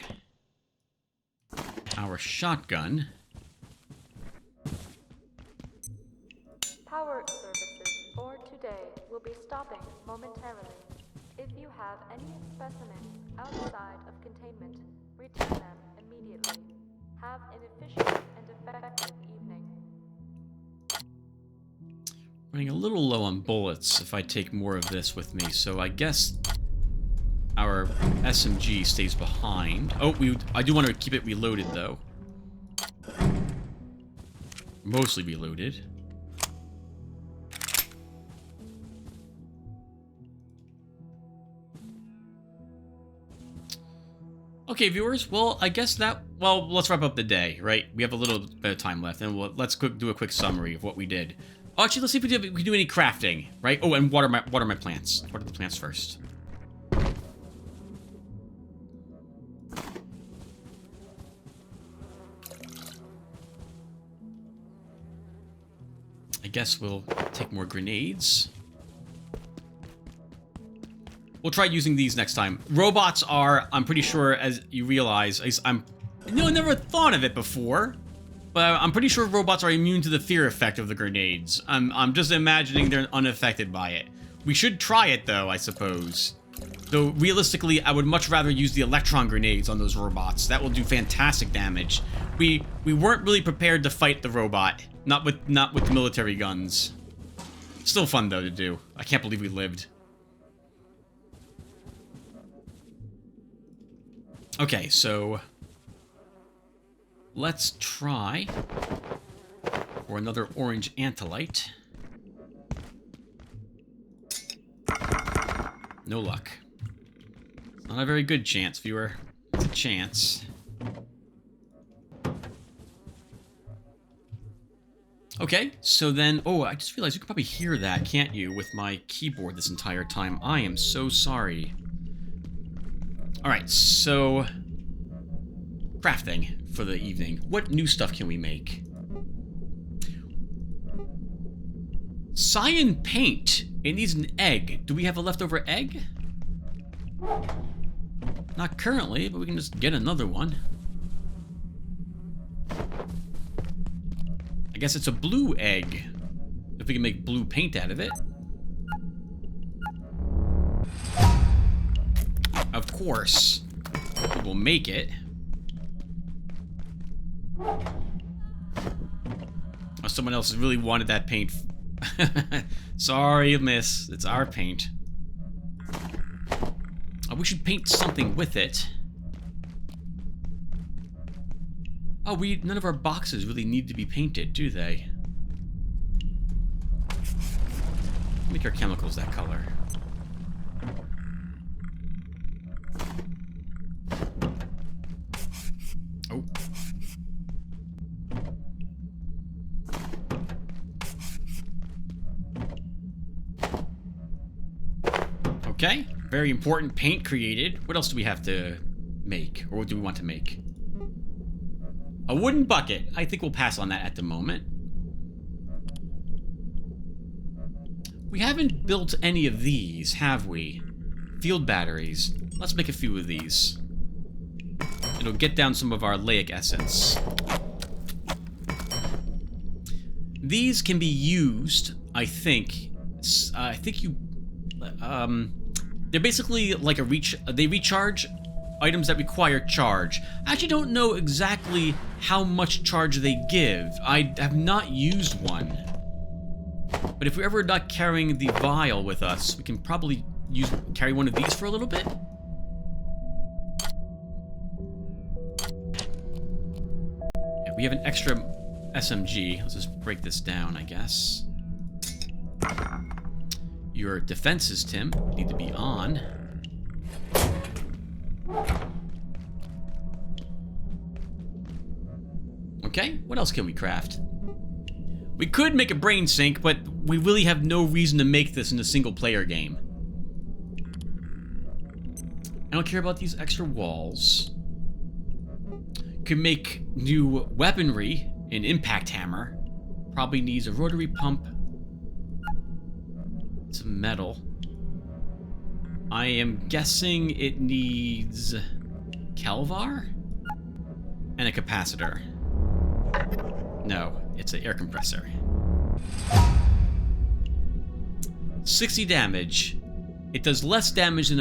our shotgun. Power services for today will be stopping momentarily. If you have any specimens outside of containment, return them immediately. Have an efficient and effective evening. Running a little low on bullets if I take more of this with me, so I guess our SMG stays behind. Oh, I do want to keep it reloaded, though. Mostly reloaded. Okay, viewers, well, I guess that... Well, let's wrap up the day, right? We have a little bit of time left, and let's do a quick summary of what we did. Oh, actually, let's see if we can do any crafting, right? Oh, and water my plants. Water the plants first. I guess we'll take more grenades. We'll try using these next time. Robots are, I'm pretty sure, as you realize, I never thought of it before, but I'm pretty sure robots are immune to the fear effect of the grenades. I'm just imagining they're unaffected by it. We should try it, though, I suppose. Though, realistically, I would much rather use the electron grenades on those robots. That will do fantastic damage. We weren't really prepared to fight the robot. Not with the military guns. Still fun, though, to do. I can't believe we lived. Okay, so... let's try for another orange antolite. No luck. Not a very good chance, viewer. It's a chance. Okay, so then... oh, I just realized you can probably hear that, can't you, with my keyboard this entire time. I am so sorry. Alright, so... crafting for the evening. What new stuff can we make? Cyan paint. It needs an egg. Do we have a leftover egg? Not currently, but we can just get another one. I guess it's a blue egg. If we can make blue paint out of it. Of course, we will make it. Oh, someone else really wanted that paint. Sorry, miss. It's our paint. Oh, we should paint something with it. Oh, none of our boxes really need to be painted, do they? Make our chemicals that color. Oh. Okay, very important paint created. What else do we have to make? Or what do we want to make? A wooden bucket. I think we'll pass on that at the moment. We haven't built any of these, have we? Field batteries. Let's make a few of these. It'll get down some of our laic essence. These can be used, I think. They're basically like they recharge items that require charge. I actually don't know exactly how much charge they give. I have not used one. But if we're ever not carrying the vial with us, we can probably carry one of these for a little bit. Yeah, we have an extra SMG. Let's just break this down, I guess. Your defenses, Tim, need to be on. Okay, what else can we craft? We could make a brain sink, but we really have no reason to make this in a single-player game. I don't care about these extra walls. Could make new weaponry, an impact hammer. Probably needs a rotary pump. Some metal. I am guessing it needs Kelvar and a capacitor. No, it's an air compressor. 60 damage. It does less damage than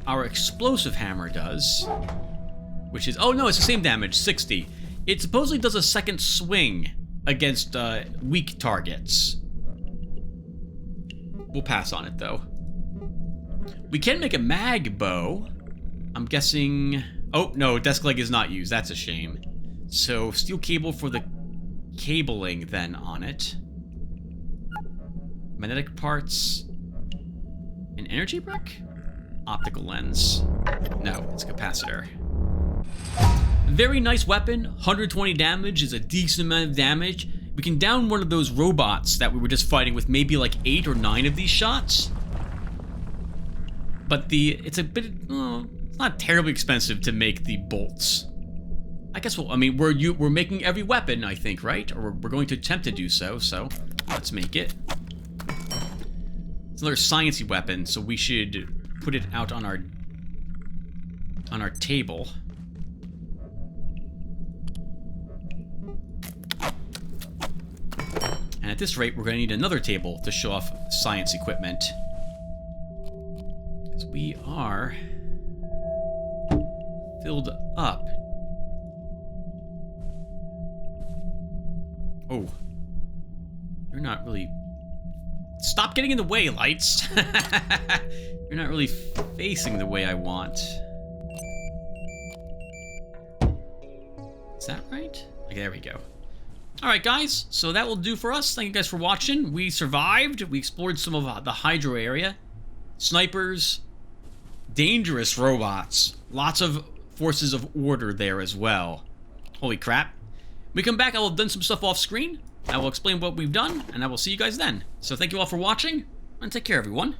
our explosive hammer does, which is, oh no, it's the same damage, 60. It supposedly does a second swing against weak targets. We'll pass on it though. We can make a mag bow. I'm guessing, oh no, desk leg is not used, that's a shame. So steel cable for the cabling then on it. Magnetic parts. An energy brick? Optical lens. No, it's a capacitor. Very nice weapon. 120 damage is a decent amount of damage. We can down one of those robots that we were just fighting with maybe like 8 or 9 of these shots. But it's a bit, it's not terribly expensive to make the bolts. I guess we're making every weapon, I think, right? Or we're going to attempt to do so, so let's make it. It's another sciencey weapon, so we should put it out on our table. And at this rate, we're going to need another table to show off science equipment. Because we are filled up. Oh. You're not really... Stop getting in the way, lights! You're not really facing the way I want. Is that right? Okay, there we go. Alright guys, so that will do for us. Thank you guys for watching. We survived. We explored some of the hydro area. Snipers. Dangerous robots. Lots of forces of order there as well. Holy crap. When we come back, I will have done some stuff off screen. I will explain what we've done, and I will see you guys then. So thank you all for watching, and take care everyone.